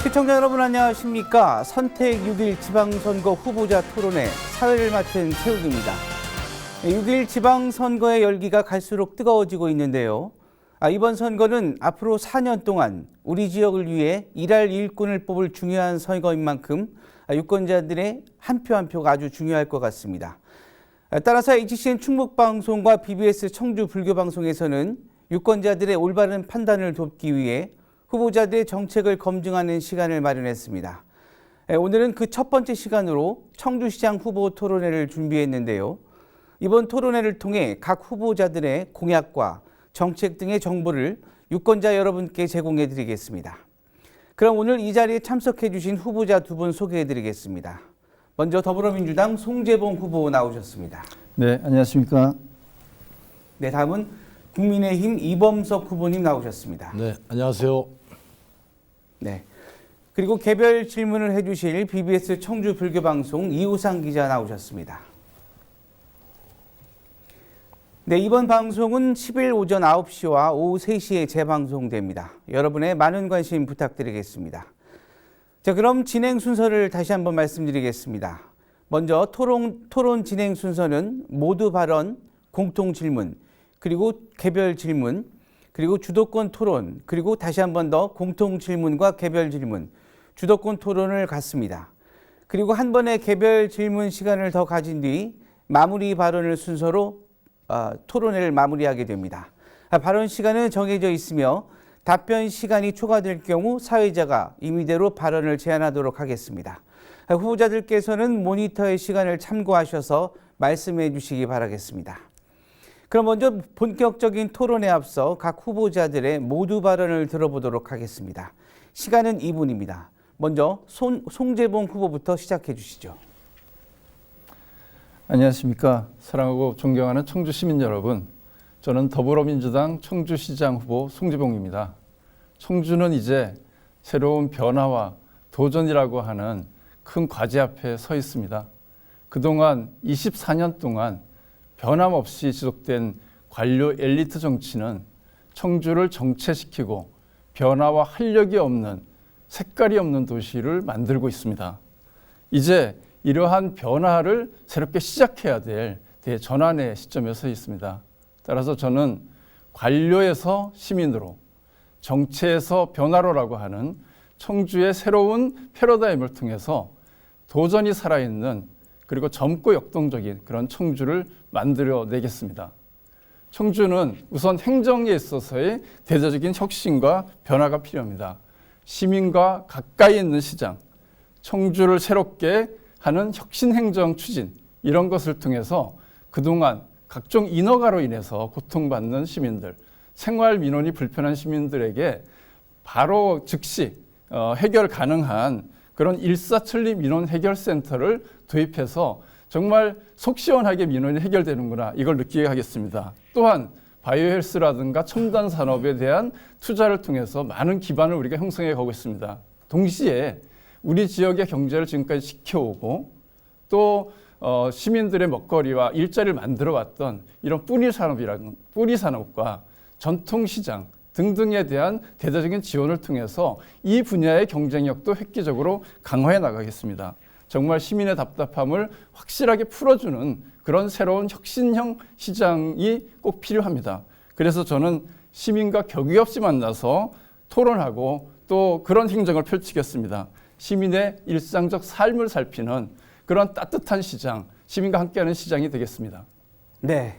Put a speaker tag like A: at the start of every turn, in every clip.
A: 시청자 여러분 안녕하십니까. 선택 6.1 지방선거 후보자 토론회 사회를 맡은 최욱입니다. 6.1 지방선거의 열기가 갈수록 뜨거워지고 있는데요. 이번 선거는 앞으로 4년 동안 우리 지역을 위해 일할 일꾼을 뽑을 중요한 선거인 만큼 유권자들의 한 표 한 표가 아주 중요할 것 같습니다. 따라서 HCN 충북방송과 BBS 청주 불교방송에서는 유권자들의 올바른 판단을 돕기 위해 후보자들의 정책을 검증하는 시간을 마련했습니다. 오늘은 그 첫 번째 시간으로 청주시장 후보 토론회를 준비했는데요. 이번 토론회를 통해 각 후보자들의 공약과 정책 등의 정보를 유권자 여러분께 제공해 드리겠습니다. 그럼 오늘 이 자리에 참석해 주신 후보자 두 분 소개해 드리겠습니다. 먼저 더불어민주당 송재봉 후보 나오셨습니다.
B: 네, 안녕하십니까.
A: 네, 다음은 국민의힘 이범석 후보님 나오셨습니다.
C: 네, 안녕하세요.
A: 네. 그리고 개별 질문을 해주실 BBS 청주 불교방송 이우상 기자 나오셨습니다. 네, 이번 방송은 10일 오전 9시와 오후 3시에 재방송됩니다. 여러분의 많은 관심 부탁드리겠습니다. 자, 그럼 진행 순서를 다시 한번 말씀드리겠습니다. 먼저 토론 진행 순서는 모두 발언, 공통 질문, 그리고 개별 질문, 그리고 주도권 토론, 그리고 다시 한번 더 공통 질문과 개별 질문, 주도권 토론을 갖습니다. 그리고 한 번의 개별 질문 시간을 더 가진 뒤 마무리 발언을 순서로 토론회를 마무리하게 됩니다. 발언 시간은 정해져 있으며 답변 시간이 초과될 경우 사회자가 임의대로 발언을 제한하도록 하겠습니다. 후보자들께서는 모니터의 시간을 참고하셔서 말씀해 주시기 바라겠습니다. 그럼 먼저 본격적인 토론에 앞서 각 후보자들의 모두 발언을 들어보도록 하겠습니다. 시간은 2분입니다. 먼저 송재봉 후보부터 시작해 주시죠.
B: 안녕하십니까. 사랑하고 존경하는 청주 시민 여러분. 저는 더불어민주당 청주시장 후보 송재봉입니다. 청주는 이제 새로운 변화와 도전이라고 하는 큰 과제 앞에 서 있습니다. 그동안 24년 동안 변함없이 지속된 관료 엘리트 정치는 청주를 정체시키고 변화와 활력이 없는 색깔이 없는 도시를 만들고 있습니다. 이제 이러한 변화를 새롭게 시작해야 될 대전환의 시점에 서 있습니다. 따라서 저는 관료에서 시민으로, 정체에서 변화로라고 하는 청주의 새로운 패러다임을 통해서 도전이 살아있는 그리고 젊고 역동적인 그런 청주를 만들어내겠습니다. 청주는 우선 행정에 있어서의 대대적인 혁신과 변화가 필요합니다. 시민과 가까이 있는 시장, 청주를 새롭게 하는 혁신행정 추진, 이런 것을 통해서 그동안 각종 인허가로 인해서 고통받는 시민들, 생활 민원이 불편한 시민들에게 바로 즉시 해결 가능한 그런 일사천리 민원 해결센터를 도입해서 정말 속 시원하게 민원이 해결되는구나, 이걸 느끼게 하겠습니다. 또한 바이오헬스라든가 첨단 산업에 대한 투자를 통해서 많은 기반을 우리가 형성해 가고 있습니다. 동시에 우리 지역의 경제를 지금까지 지켜오고 또 시민들의 먹거리와 일자리를 만들어 왔던 이런 뿌리 산업과 전통시장 등등에 대한 대대적인 지원을 통해서 이 분야의 경쟁력도 획기적으로 강화해 나가겠습니다. 정말 시민의 답답함을 확실하게 풀어주는 그런 새로운 혁신형 시장이 꼭 필요합니다. 그래서 저는 시민과 격의 없이 만나서 토론하고 또 그런 행정을 펼치겠습니다. 시민의 일상적 삶을 살피는 그런 따뜻한 시장, 시민과 함께하는 시장이 되겠습니다.
A: 네,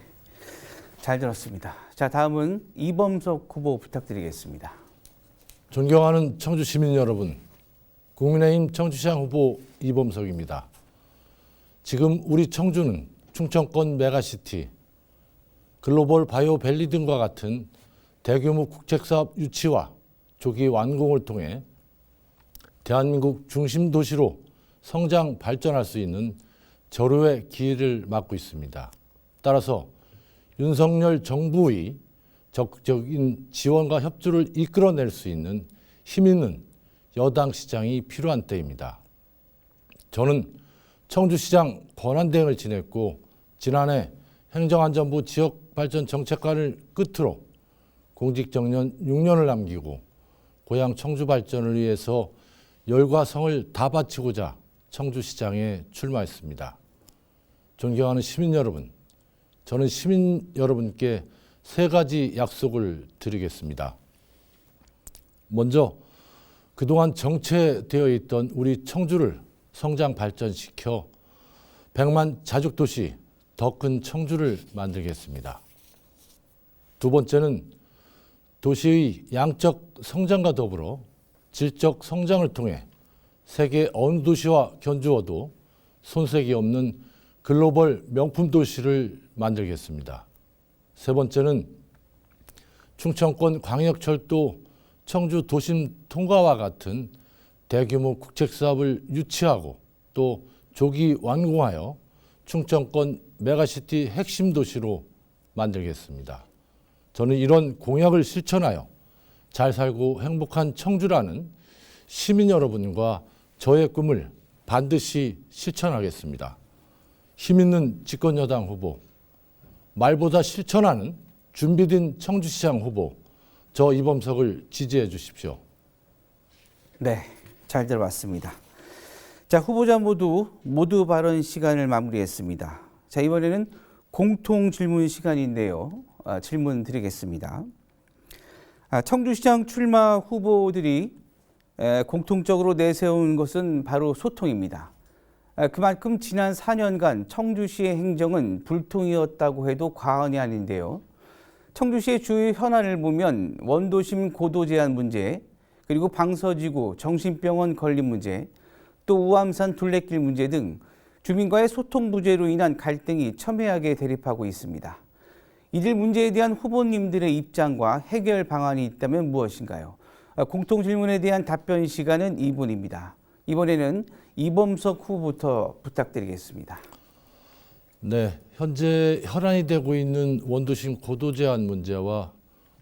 A: 잘 들었습니다. 자, 다음은 이범석 후보 부탁드리겠습니다.
C: 존경하는 청주 시민 여러분, 국민의힘 청주시장 후보 이범석입니다. 지금 우리 청주는 충청권 메가시티, 글로벌 바이오밸리 등과 같은 대규모 국책사업 유치와 조기 완공을 통해 대한민국 중심 도시로 성장 발전할 수 있는 절호의 기회를 맞고 있습니다. 따라서 윤석열 정부의 적극적인 지원과 협조를 이끌어낼 수 있는 힘 있는 여당 시장이 필요한 때입니다. 저는 청주시장 권한대행을 지냈고 지난해 행정안전부 지역발전정책관을 끝으로 공직정년 6년을 남기고 고향 청주 발전을 위해서 열과 성을 다 바치고자 청주시장에 출마했습니다. 존경하는 시민 여러분, 저는 시민 여러분께 세 가지 약속을 드리겠습니다. 먼저 그동안 정체되어 있던 우리 청주를 성장 발전시켜 100만 자족도시 더 큰 청주를 만들겠습니다. 두 번째는 도시의 양적 성장과 더불어 질적 성장을 통해 세계 어느 도시와 견주어도 손색이 없는 글로벌 명품 도시를 만들겠습니다. 세 번째는 충청권 광역철도 청주 도심 통과와 같은 대규모 국책 사업을 유치하고 또 조기 완공하여 충청권 메가시티 핵심 도시로 만들겠습니다. 저는 이런 공약을 실천하여 잘 살고 행복한 청주라는 시민 여러분과 저의 꿈을 반드시 실천하겠습니다. 힘있는 집권여당 후보, 말보다 실천하는 준비된 청주시장 후보, 저 이범석을 지지해 주십시오.
A: 네, 잘 들어봤습니다. 자, 후보자 모두 발언 시간을 마무리했습니다. 자, 이번에는 공통 질문 시간인데요. 질문 드리겠습니다. 청주시장 출마 후보들이 공통적으로 내세운 것은 바로 소통입니다. 그만큼 지난 4년간 청주시의 행정은 불통이었다고 해도 과언이 아닌데요. 청주시의 주요 현안을 보면 원도심 고도 제한 문제, 그리고 방서지구 정신병원 건립 문제, 또 우암산 둘레길 문제 등 주민과의 소통 부재로 인한 갈등이 첨예하게 대립하고 있습니다. 이들 문제에 대한 후보님들의 입장과 해결 방안이 있다면 무엇인가요? 공통 질문에 대한 답변 시간은 2분입니다. 이번에는 이범석 후보부터 부탁드리겠습니다.
C: 네, 현재 혈안이 되고 있는 원도심 고도 제한 문제와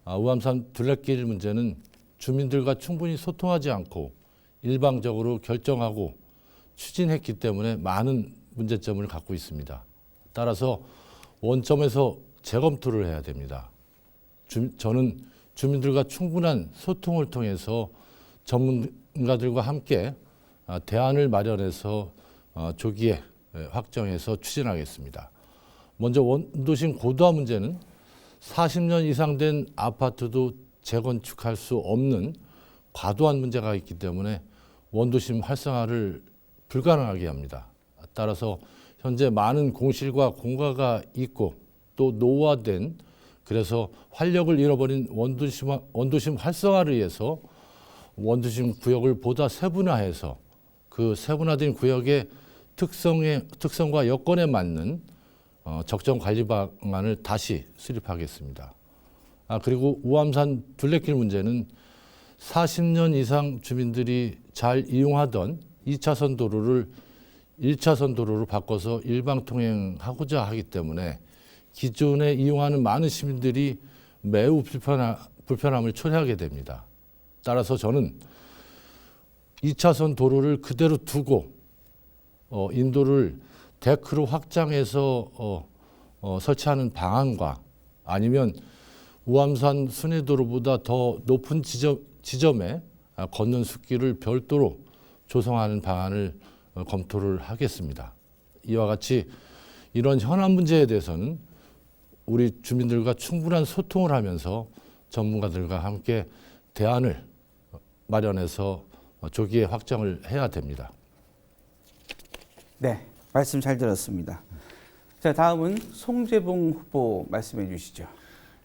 C: 우암산 둘레길 문제는 주민들과 충분히 소통하지 않고 일방적으로 결정하고 추진했기 때문에 많은 문제점을 갖고 있습니다. 따라서 원점에서 재검토를 해야 됩니다. 저는 주민들과 충분한 소통을 통해서 전문가들과 함께 대안을 마련해서 조기에 확정해서 추진하겠습니다. 먼저 원도심 고도화 문제는 40년 이상 된 아파트도 재건축할 수 없는 과도한 문제가 있기 때문에 원도심 활성화를 불가능하게 합니다. 따라서 현재 많은 공실과 공가가 있고 또 노후화된, 그래서 활력을 잃어버린 원도심 활성화를 위해서 원도심 구역을 보다 세분화해서 그 세분화된 구역의 특성과 여건에 맞는 적정 관리 방안을 다시 수립하겠습니다. 그리고 우암산 둘레길 문제는 40년 이상 주민들이 잘 이용하던 2차선 도로를 1차선 도로로 바꿔서 일방 통행하고자 하기 때문에 기존에 이용하는 많은 시민들이 매우 불편함을 초래하게 됩니다. 따라서 저는 2차선 도로를 그대로 두고 인도를 데크로 확장해서 설치하는 방안과 아니면 우암산 순회도로보다 더 높은 지점에 걷는 숲길을 별도로 조성하는 방안을 검토를 하겠습니다. 이와 같이 이런 현안 문제에 대해서는 우리 주민들과 충분한 소통을 하면서 전문가들과 함께 대안을 마련해서 조기에 확정을 해야 됩니다.
A: 네, 말씀 잘 들었습니다. 자, 다음은 송재봉 후보 말씀해 주시죠.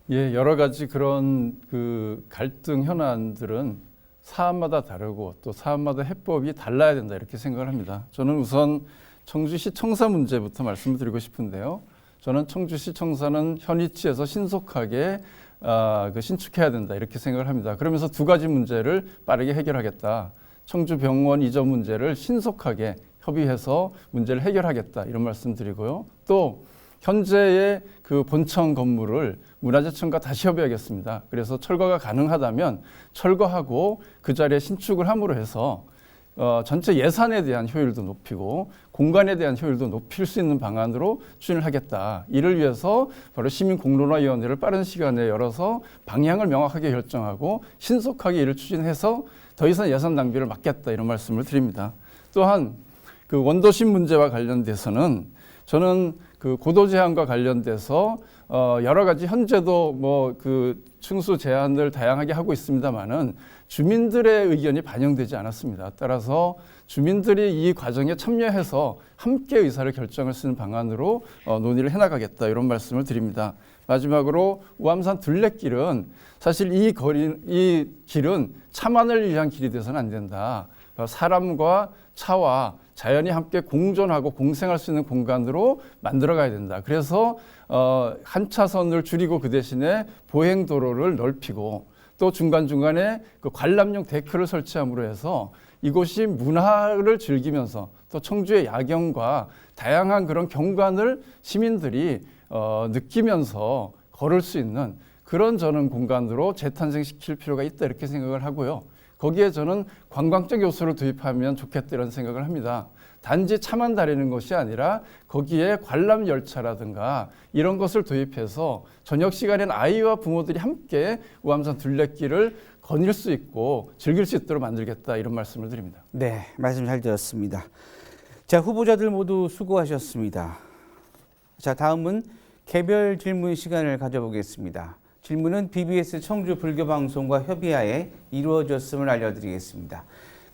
B: 예, 여러 가지 그런 그 갈등 현안들은 사안마다 다르고 또 사안마다 해법이 달라야 된다 이렇게 생각을 합니다. 저는 우선 청주시 청사 문제부터 말씀을 드리고 싶은데요. 저는 청주시 청사는 현 위치에서 신속하게 신축해야 된다 이렇게 생각을 합니다. 그러면서 두 가지 문제를 빠르게 해결하겠다. 청주병원 이전 문제를 신속하게 협의해서 문제를 해결하겠다 이런 말씀드리고요. 또 현재의 그 본청 건물을 문화재청과 다시 협의하겠습니다. 그래서 철거가 가능하다면 철거하고 그 자리에 신축을 함으로 해서 전체 예산에 대한 효율도 높이고 공간에 대한 효율도 높일 수 있는 방안으로 추진을 하겠다. 이를 위해서 바로 시민공론화위원회를 빠른 시간에 열어서 방향을 명확하게 결정하고 신속하게 이를 추진해서 더 이상 예산 낭비를 막겠다 이런 말씀을 드립니다. 또한 그 원도심 문제와 관련돼서는 저는 그 고도 제한과 관련돼서 여러 가지 현재도 뭐 그 층수 제한을 다양하게 하고 있습니다만은 주민들의 의견이 반영되지 않았습니다. 따라서 주민들이 이 과정에 참여해서 함께 의사를 결정할 수 있는 방안으로 논의를 해나가겠다 이런 말씀을 드립니다. 마지막으로 우암산 둘레길은 사실 이 길은 차만을 위한 길이 돼서는 안 된다. 사람과 차와 자연이 함께 공존하고 공생할 수 있는 공간으로 만들어가야 된다. 그래서 한 차선을 줄이고 그 대신에 보행도로를 넓히고 또 중간중간에 그 관람용 데크를 설치함으로 해서 이곳이 문화를 즐기면서 또 청주의 야경과 다양한 그런 경관을 시민들이 느끼면서 걸을 수 있는 그런 저는 공간으로 재탄생시킬 필요가 있다 이렇게 생각을 하고요. 거기에 저는 관광적 요소를 도입하면 좋겠다 이런 생각을 합니다. 단지 차만 다니는 것이 아니라 거기에 관람 열차라든가 이런 것을 도입해서 저녁 시간엔 아이와 부모들이 함께 우암산 둘레길을 거닐 수 있고 즐길 수 있도록 만들겠다 이런 말씀을 드립니다.
A: 네, 말씀 잘 들었습니다. 자, 후보자들 모두 수고하셨습니다. 자, 다음은 개별 질문 시간을 가져보겠습니다. 질문은 BBS 청주 불교방송과 협의하에 이루어졌음을 알려드리겠습니다.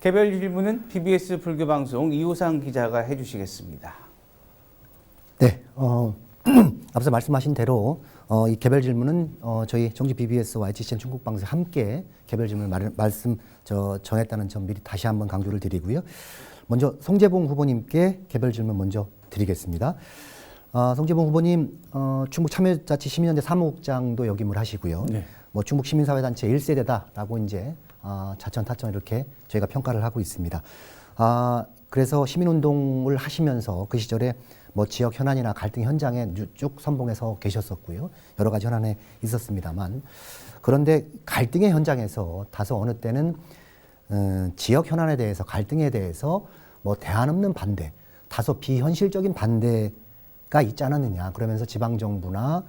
A: 개별 질문은 BBS 불교방송 이호상 기자가 해주시겠습니다.
D: 네, 앞서 말씀하신 대로 이 개별 질문은 저희 청주 BBS와 HCN 중국방송 함께 개별 질문을 전했다는 점 미리 다시 한번 강조를 드리고요. 먼저 송재봉 후보님께 개별 질문 먼저 드리겠습니다. 송재봉 후보님 충북 참여자치 시민연대 사무국장도 역임을 하시고요.
B: 네.
D: 뭐 충북 시민사회단체 1세대다라고 이제 자천 타천 이렇게 저희가 평가를 하고 있습니다. 그래서 시민운동을 하시면서 그 시절에 뭐 지역 현안이나 갈등 현장에 쭉 선봉해서 계셨었고요. 여러 가지 현안에 있었습니다만 그런데 갈등의 현장에서 다소 어느 때는 지역 현안에 대해서 갈등에 대해서 뭐 대안 없는 반대, 다소 비현실적인 반대가 있지 않았느냐. 그러면서 지방정부나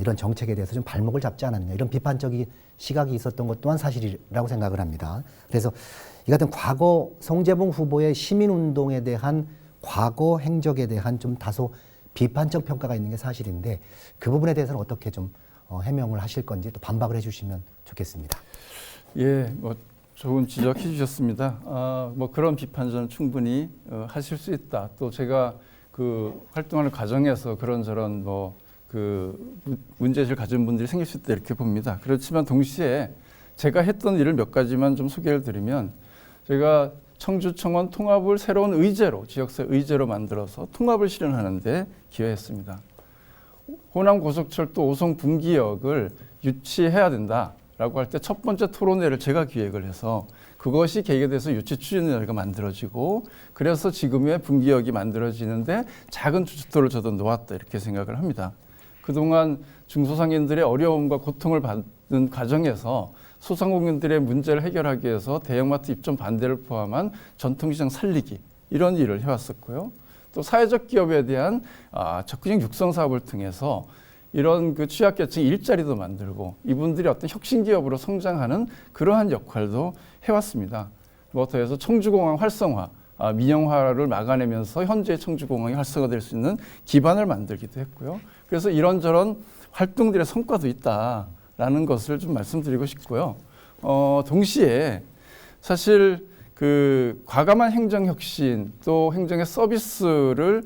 D: 이런 정책에 대해서 좀 발목을 잡지 않았느냐. 이런 비판적인 시각이 있었던 것 또한 사실이라고 생각을 합니다. 그래서 이 같은 과거 송재봉 후보의 시민운동에 대한 과거 행적에 대한 좀 다소 비판적 평가가 있는 게 사실인데 그 부분에 대해서는 어떻게 좀 해명을 하실 건지 또 반박을 해주시면 좋겠습니다.
B: 예, 뭐 좋은 지적해 주셨습니다. 뭐 그런 비판 저는 충분히 하실 수 있다. 또 제가 그 활동하는 과정에서 그런저런 뭐 그 문제의식을 가진 분들이 생길 수 있다 이렇게 봅니다. 그렇지만 동시에 제가 했던 일을 몇 가지만 좀 소개를 드리면 제가 청주청원 통합을 새로운 의제로 지역사 의제로 만들어서 통합을 실현하는데 기여했습니다. 호남 고속철도 오송 분기역을 유치해야 된다라고 할 때 첫 번째 토론회를 제가 기획을 해서 그것이 계기가 돼서 유치 추진위원회가 만들어지고 그래서 지금의 분기역이 만들어지는데 작은 주춧돌을 저도 놓았다 이렇게 생각을 합니다. 그동안 중소상인들의 어려움과 고통을 받는 과정에서 소상공인들의 문제를 해결하기 위해서 대형마트 입점 반대를 포함한 전통시장 살리기 이런 일을 해왔었고요. 또 사회적 기업에 대한 적극적 육성 사업을 통해서 이런 그 취약계층 일자리도 만들고 이분들이 어떤 혁신 기업으로 성장하는 그러한 역할도 해왔습니다. 뭐 더해서 청주공항 활성화, 민영화를 막아내면서 현재의 청주공항이 활성화될 수 있는 기반을 만들기도 했고요. 그래서 이런저런 활동들의 성과도 있다라는 것을 좀 말씀드리고 싶고요. 동시에 사실 그 과감한 행정혁신 또 행정의 서비스를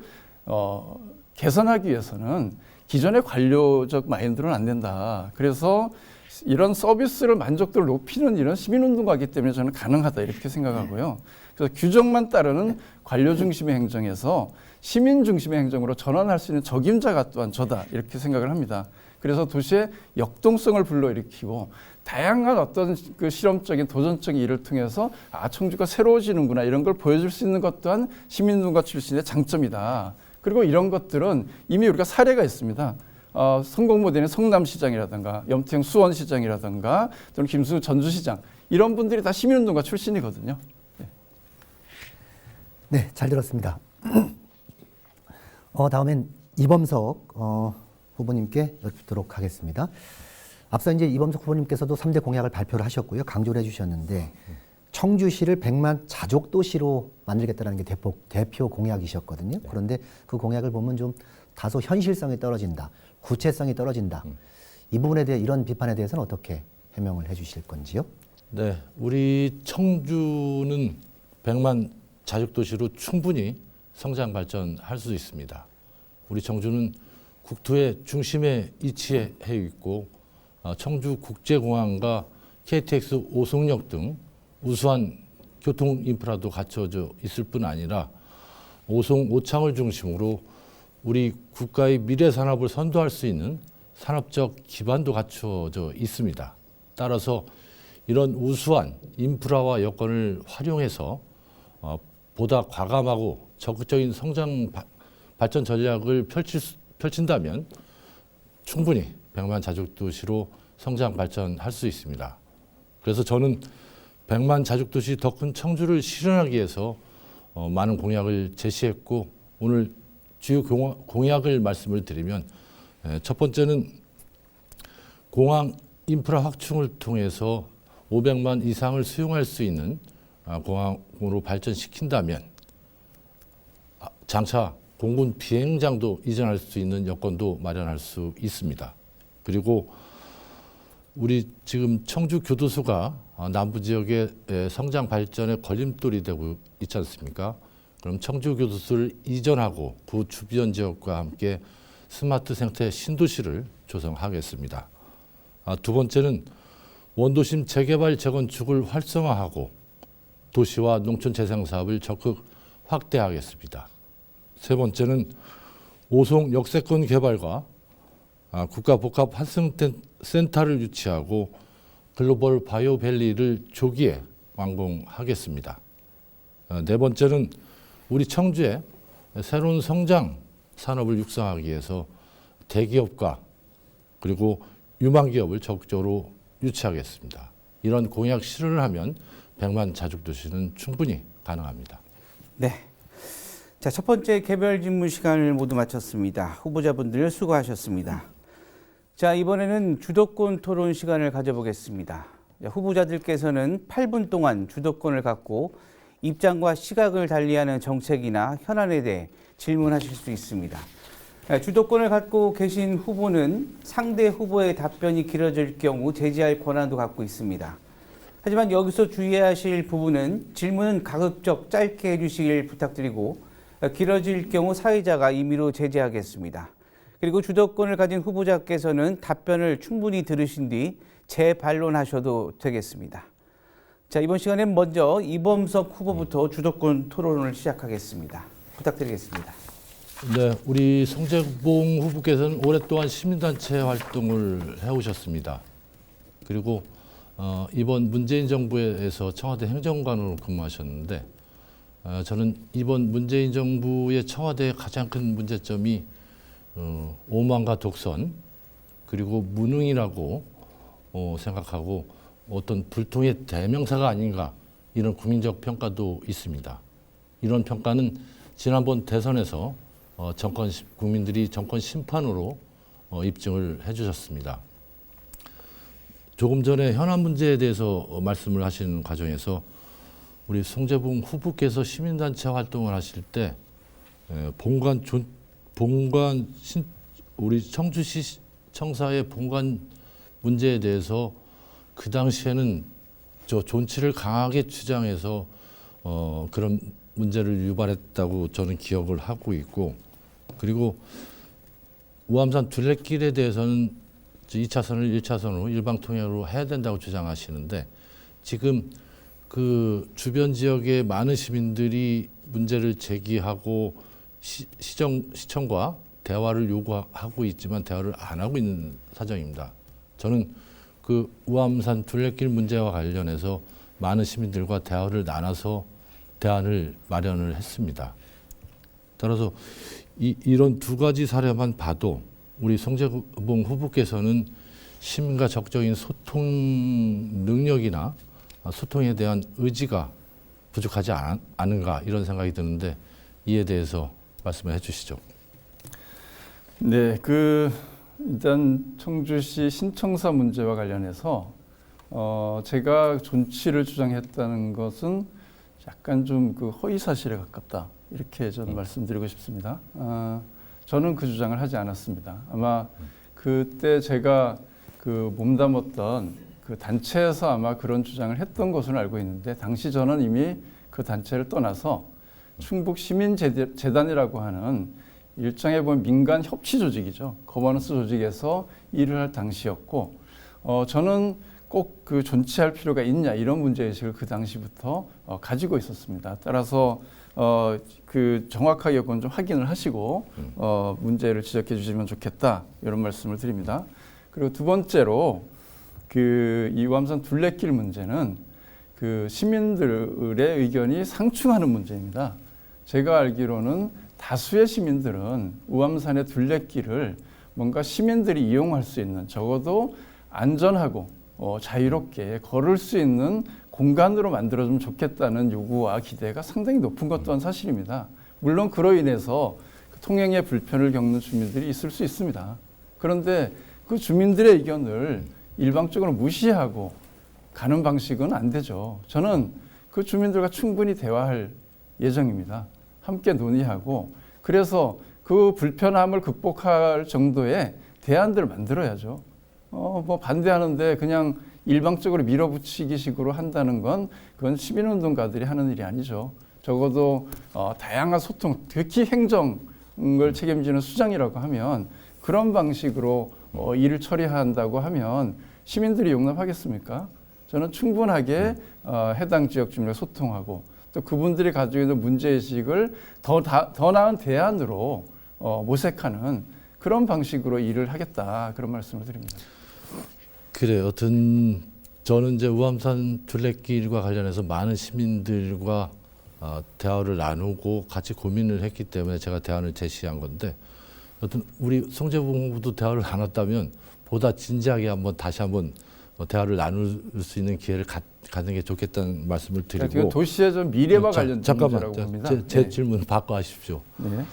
B: 개선하기 위해서는 기존의 관료적 마인드로는 안 된다. 그래서 이런 서비스를 만족도를 높이는 이런 시민운동가이기 때문에 저는 가능하다 이렇게 생각하고요. 그래서 규정만 따르는 관료 중심의 행정에서 시민 중심의 행정으로 전환할 수 있는 적임자가 또한 저다 이렇게 생각을 합니다. 그래서 도시의 역동성을 불러일으키고 다양한 어떤 그 실험적인 도전적인 일을 통해서 청주가 새로워지는구나 이런 걸 보여줄 수 있는 것 또한 시민운동가 출신의 장점이다. 그리고 이런 것들은 이미 우리가 사례가 있습니다. 성공 모델인 성남시장이라든가 염태영 수원시장이라든가 또는 김수 전주시장 이런 분들이 다 시민운동가 출신이거든요. 네.
D: 네, 잘 들었습니다. 다음엔 이범석 후보님께 여쭙도록 하겠습니다. 앞서 이제 이범석 후보님께서도 3대 공약을 발표를 하셨고요. 강조를 해주셨는데 청주시를 100만 자족 도시로 만들겠다는 게 대표 공약이셨거든요. 그런데 그 공약을 보면 좀 다소 현실성이 떨어진다, 구체성이 떨어진다. 이 부분에 대해 이런 비판에 대해서는 어떻게 해명을 해주실 건지요?
C: 네, 우리 청주는 100만 자족 도시로 충분히 성장 발전할 수 있습니다. 우리 청주는 국토의 중심에 위치해 있고 청주 국제공항과 KTX 오송역 등 우수한 교통 인프라도 갖춰져 있을 뿐 아니라 오송오창을 중심으로 우리 국가의 미래 산업을 선도할 수 있는 산업적 기반도 갖춰져 있습니다. 따라서 이런 우수한 인프라와 여건을 활용해서 보다 과감하고 적극적인 성장 발전 전략을 펼친다면 충분히 100만 자족 도시로 성장 발전할 수 있습니다. 그래서 저는 100만 자족 도시 더 큰 청주를 실현하기 위해서 많은 공약을 제시했고 오늘 주요 공약을 말씀을 드리면 첫 번째는 공항 인프라 확충을 통해서 500만 이상을 수용할 수 있는 공항으로 발전시킨다면 장차 공군 비행장도 이전할 수 있는 여건도 마련할 수 있습니다. 그리고 우리 지금 청주 교도소가 남부 지역의 성장 발전의 걸림돌이 되고 있지 않습니까? 그럼 청주 교도소를 이전하고 그 주변 지역과 함께 스마트 생태 신도시를 조성하겠습니다. 두 번째는 원도심 재개발 재건축을 활성화하고 도시와 농촌 재생 사업을 적극 확대하겠습니다. 세 번째는 오송 역세권 개발과 국가복합 환승센터를 유치하고 글로벌 바이오밸리를 조기에 완공하겠습니다. 네 번째는 우리 청주에 새로운 성장 산업을 육성하기 위해서 대기업과 그리고 유망기업을 적극적으로 유치하겠습니다. 이런 공약 실현을 하면 100만 자족 도시는 충분히 가능합니다.
A: 네. 자, 첫 번째 개별 질문 시간을 모두 마쳤습니다. 후보자분들 수고하셨습니다. 자, 이번에는 주도권 토론 시간을 가져보겠습니다. 후보자들께서는 8분 동안 주도권을 갖고 입장과 시각을 달리하는 정책이나 현안에 대해 질문하실 수 있습니다. 주도권을 갖고 계신 후보는 상대 후보의 답변이 길어질 경우 제지할 권한도 갖고 있습니다. 하지만 여기서 주의해야 하실 부분은 질문은 가급적 짧게 해주시길 부탁드리고 길어질 경우 사회자가 임의로 제지하겠습니다. 그리고 주도권을 가진 후보자께서는 답변을 충분히 들으신 뒤 재반론하셔도 되겠습니다. 자, 이번 시간엔 먼저 이범석 후보부터 주도권 토론을 시작하겠습니다. 부탁드리겠습니다.
C: 네, 우리 송재봉 후보께서는 오랫동안 시민단체 활동을 해오셨습니다. 그리고 이번 문재인 정부에서 청와대 행정관으로 근무하셨는데 저는 이번 문재인 정부의 청와대의 가장 큰 문제점이 오만과 독선 그리고 무능이라고 생각하고 어떤 불통의 대명사가 아닌가 이런 국민적 평가도 있습니다. 이런 평가는 지난번 대선에서 국민들이 정권 심판으로 입증을 해주셨습니다. 조금 전에 현안 문제에 대해서 말씀을 하시는 과정에서 우리 송재봉 후보께서 시민단체 활동을 하실 때 우리 청주시 청사의 본관 문제에 대해서 그 당시에는 존치를 강하게 주장해서 그런 문제를 유발했다고 저는 기억을 하고 있고 그리고 우암산 둘레길에 대해서는 2차선을 1차선으로 일방통행으로 해야 된다고 주장하시는데 지금 그 주변 지역의 많은 시민들이 문제를 제기하고 시청과 대화를 요구하고 있지만 대화를 안 하고 있는 사정입니다. 저는 그 우암산 둘레길 문제와 관련해서 많은 시민들과 대화를 나눠서 대안을 마련을 했습니다. 따라서 이런 두 가지 사례만 봐도 우리 송재봉 후보께서는 시민과 적극적인 소통 능력이나 소통에 대한 의지가 부족하지 않은가 이런 생각이 드는데 이에 대해서 말씀을 해주시죠.
B: 네, 일단 청주시 신청사 문제와 관련해서 제가 존치를 주장했다는 것은 약간 좀 허위 사실에 가깝다 이렇게 저는 말씀드리고 싶습니다. 저는 그 주장을 하지 않았습니다. 아마 그때 제가 몸담았던 그 단체에서 아마 그런 주장을 했던 것으로 알고 있는데 당시 저는 이미 그 단체를 떠나서 충북시민재단이라고 하는 일종의 민간 협치 조직이죠. 거버넌스 조직에서 일을 할 당시였고 저는 꼭 존치할 필요가 있냐 이런 문제의식을 그 당시부터 가지고 있었습니다. 따라서 정확하게 그건 좀 확인을 하시고 문제를 지적해 주시면 좋겠다 이런 말씀을 드립니다. 그리고 두 번째로 이 우암산 둘레길 문제는 시민들의 의견이 상충하는 문제입니다. 제가 알기로는 다수의 시민들은 우암산의 둘레길을 뭔가 시민들이 이용할 수 있는 적어도 안전하고 자유롭게 걸을 수 있는 공간으로 만들어주면 좋겠다는 요구와 기대가 상당히 높은 것 또한 사실입니다. 물론 그로 인해서 통행에 불편을 겪는 주민들이 있을 수 있습니다. 그런데 그 주민들의 의견을 일방적으로 무시하고 가는 방식은 안 되죠. 저는 그 주민들과 충분히 대화할 예정입니다. 함께 논의하고 그래서 그 불편함을 극복할 정도의 대안들을 만들어야죠. 반대하는데 그냥 일방적으로 밀어붙이기 식으로 한다는 건 그건 시민운동가들이 하는 일이 아니죠. 적어도 다양한 소통, 특히 행정을 책임지는 수장이라고 하면 그런 방식으로 일을 처리한다고 하면 시민들이 용납하겠습니까? 저는 충분하게 해당 지역 주민과 소통하고 또 그분들이 가지고 있는 문제의식을 더 나은 대안으로 모색하는 그런 방식으로 일을 하겠다 그런 말씀을 드립니다.
C: 그래요. 저는 이제 우암산 둘레길과 관련해서 많은 시민들과 대화를 나누고 같이 고민을 했기 때문에 제가 대안을 제시한 건데 우리 송재봉 후보도 대화를 나눴다면 보다 진지하게 다시 한번 대화를 나눌 수 있는 기회를 갖는 게 좋겠다는 말씀을 드리고
B: 도시의 좀 미래와 관련된 문제라고 봅니다.
C: 제 질문 바꿔 하십시오.
B: 네.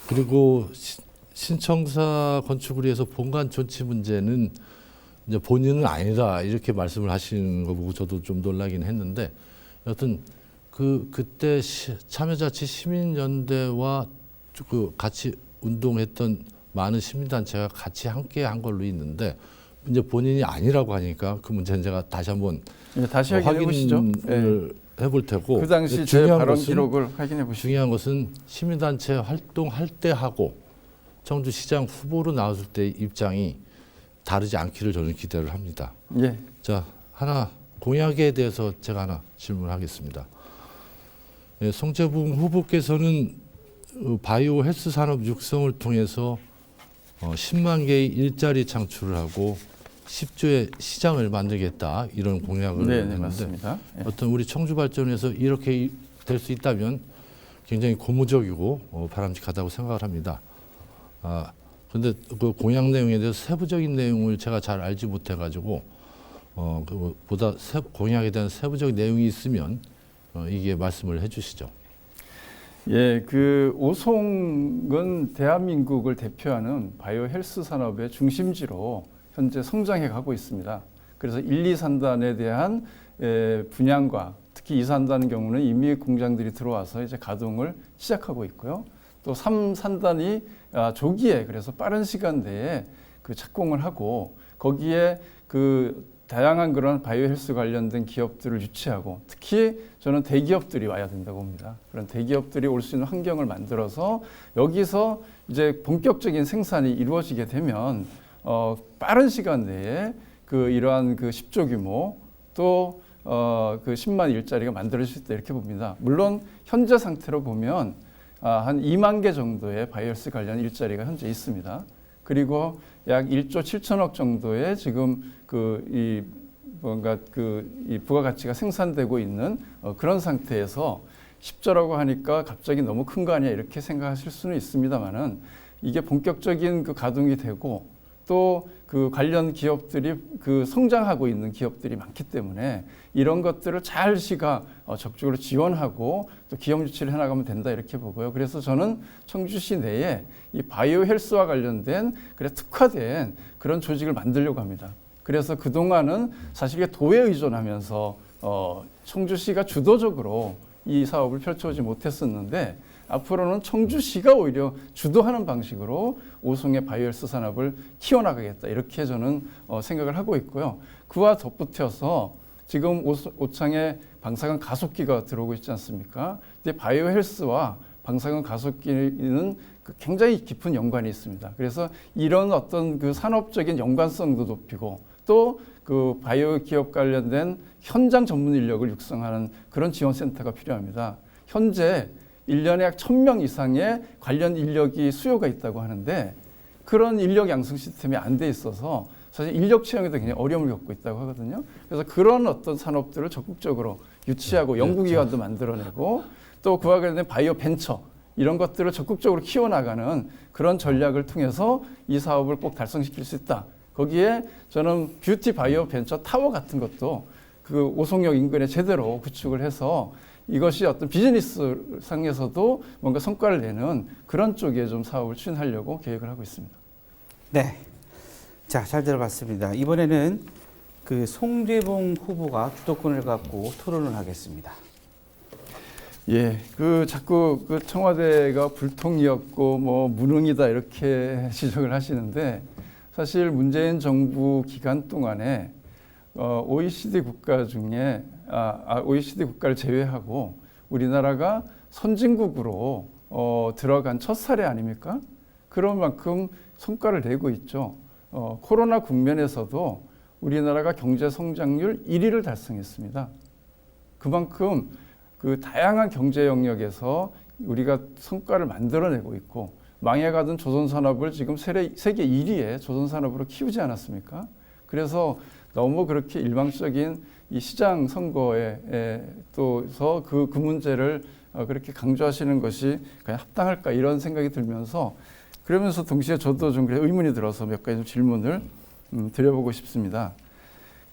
C: 그리고 신청사 건축을 위해서 본관 존치 문제는 이제 본인은 아니다 이렇게 말씀을 하시는 거 보고 저도 좀 놀라긴 했는데 여튼 그때 참여자치 시민연대와 같이 운동했던 많은 시민단체가 같이 함께 한 걸로 있는데 이제 본인이 아니라고 하니까 그 문제는 제가 다시 한번
B: 다시 확인해 보시죠.
C: 해볼 테고
B: 그 당시 제 발언 기록을 확인해 보시죠.
C: 중요한 것은 시민단체 활동할 때 하고 청주시장 후보로 나왔을 때 입장이 다르지 않기를 저는 기대를 합니다.
B: 예.
C: 자, 하나 공약에 대해서 제가 하나 질문하겠습니다. 송재봉 후보께서는 바이오 헬스 산업 육성을 통해서 10만 개의 일자리 창출을 하고 10조의 시장을 만들겠다 이런 공약을 했는데
B: 맞습니다.
C: 어떤 우리 청주 발전에서 이렇게 될 수 있다면 굉장히 고무적이고 바람직하다고 생각을 합니다. 그런데 그 공약 내용에 대해서 세부적인 내용을 제가 잘 알지 못해가지고 보다 공약에 대한 세부적인 내용이 있으면 이게 말씀을 해주시죠.
B: 예, 오송은 대한민국을 대표하는 바이오 헬스 산업의 중심지로 현재 성장해 가고 있습니다. 그래서 1, 2, 3단에 대한 분양과 특히 2, 3단의 경우는 이미 공장들이 들어와서 이제 가동을 시작하고 있고요. 또 3, 3단이 조기에 그래서 빠른 시간 내에 착공을 하고 거기에 다양한 그런 바이오 헬스 관련된 기업들을 유치하고 특히 저는 대기업들이 와야 된다고 봅니다. 그런 대기업들이 올 수 있는 환경을 만들어서 여기서 이제 본격적인 생산이 이루어지게 되면 빠른 시간 내에 이러한 10조 규모 또 10만 일자리가 만들어질 수 있다 이렇게 봅니다. 물론 현재 상태로 보면 한 2만 개 정도의 바이오 헬스 관련 일자리가 현재 있습니다. 그리고 약 1조 7천억 정도의 지금 이 부가가치가 생산되고 있는 그런 상태에서 10조라고 하니까 갑자기 너무 큰 거 아니야 이렇게 생각하실 수는 있습니다만은 이게 본격적인 가동이 되고 또 그 관련 기업들이 그 성장하고 있는 기업들이 많기 때문에 이런 것들을 잘 시가 적극적으로 지원하고 또 기업 유치를 해나가면 된다 이렇게 보고요. 그래서 저는 청주시 내에 이 바이오 헬스와 관련된 특화된 그런 조직을 만들려고 합니다. 그래서 그동안은 사실 도에 의존하면서 청주시가 주도적으로 이 사업을 펼쳐오지 못했었는데 앞으로는 청주시가 오히려 주도하는 방식으로 오송의 바이오헬스 산업을 키워나가겠다 이렇게 저는 생각을 하고 있고요. 그와 덧붙여서 지금 오창에 방사능 가속기가 들어오고 있지 않습니까? 근데 바이오헬스와 방사능 가속기는 굉장히 깊은 연관이 있습니다. 그래서 이런 어떤 그 산업적인 연관성도 높이고 또 그 바이오 기업 관련된 현장 전문 인력을 육성하는 그런 지원센터가 필요합니다. 현재 1년에 약 1,000명 이상의 관련 인력이 수요가 있다고 하는데 그런 인력 양성 시스템이 안 돼 있어서 사실 인력 채용에도 굉장히 어려움을 겪고 있다고 하거든요. 그래서 그런 어떤 산업들을 적극적으로 유치하고 연구기관도 만들어내고 또 그와 관련된 바이오 벤처 이런 것들을 적극적으로 키워나가는 그런 전략을 통해서 이 사업을 꼭 달성시킬 수 있다. 거기에 저는 뷰티 바이오 벤처 타워 같은 것도 그 오송역 인근에 제대로 구축을 해서 이것이 어떤 비즈니스 상에서도 뭔가 성과를 내는 그런 쪽에 좀 사업을 추진하려고 계획을 하고 있습니다.
A: 네. 자, 잘 들어봤습니다. 이번에는 그 송재봉 후보가 주도권을 갖고 토론을 하겠습니다.
B: 예, 그 자꾸 그 청와대가 불통이었고 뭐 무능이다 이렇게 지적을 하시는데 사실 문재인 정부 기간 동안에 OECD 국가 중에 OECD 국가를 제외하고 우리나라가 선진국으로 들어간 첫 사례 아닙니까? 그런 만큼 성과를 내고 있죠. 코로나 국면에서도 우리나라가 경제 성장률 1위를 달성했습니다. 그만큼 그 다양한 경제 영역에서 우리가 성과를 만들어내고 있고 망해가던 조선산업을 지금 세계 1위의 조선산업으로 키우지 않았습니까? 그래서 너무 그렇게 일방적인 이 시장 선거에 또서 그 문제를 그렇게 강조하시는 것이 그냥 합당할까 이런 생각이 들면서 그러면서 동시에 저도 좀 의문이 들어서 몇 가지 좀 질문을 드려보고 싶습니다.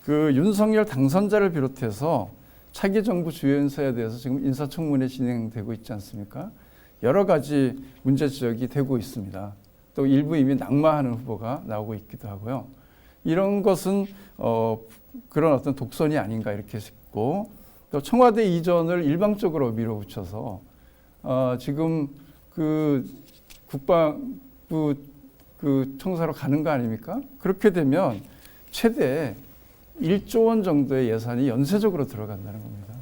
B: 그 윤석열 당선자를 비롯해서 차기 정부 주요 인사에 대해서 지금 인사청문회 진행되고 있지 않습니까? 여러 가지 문제 지적이 되고 있습니다. 또 일부 이미 낙마하는 후보가 나오고 있기도 하고요. 이런 것은 그런 어떤 독선이 아닌가 이렇게 싶고 또 청와대 이전을 일방적으로 밀어붙여서 지금 그 국방부 그 청사로 가는 거 아닙니까? 그렇게 되면 최대 1조 원 정도의 예산이 연쇄적으로 들어간다는 겁니다.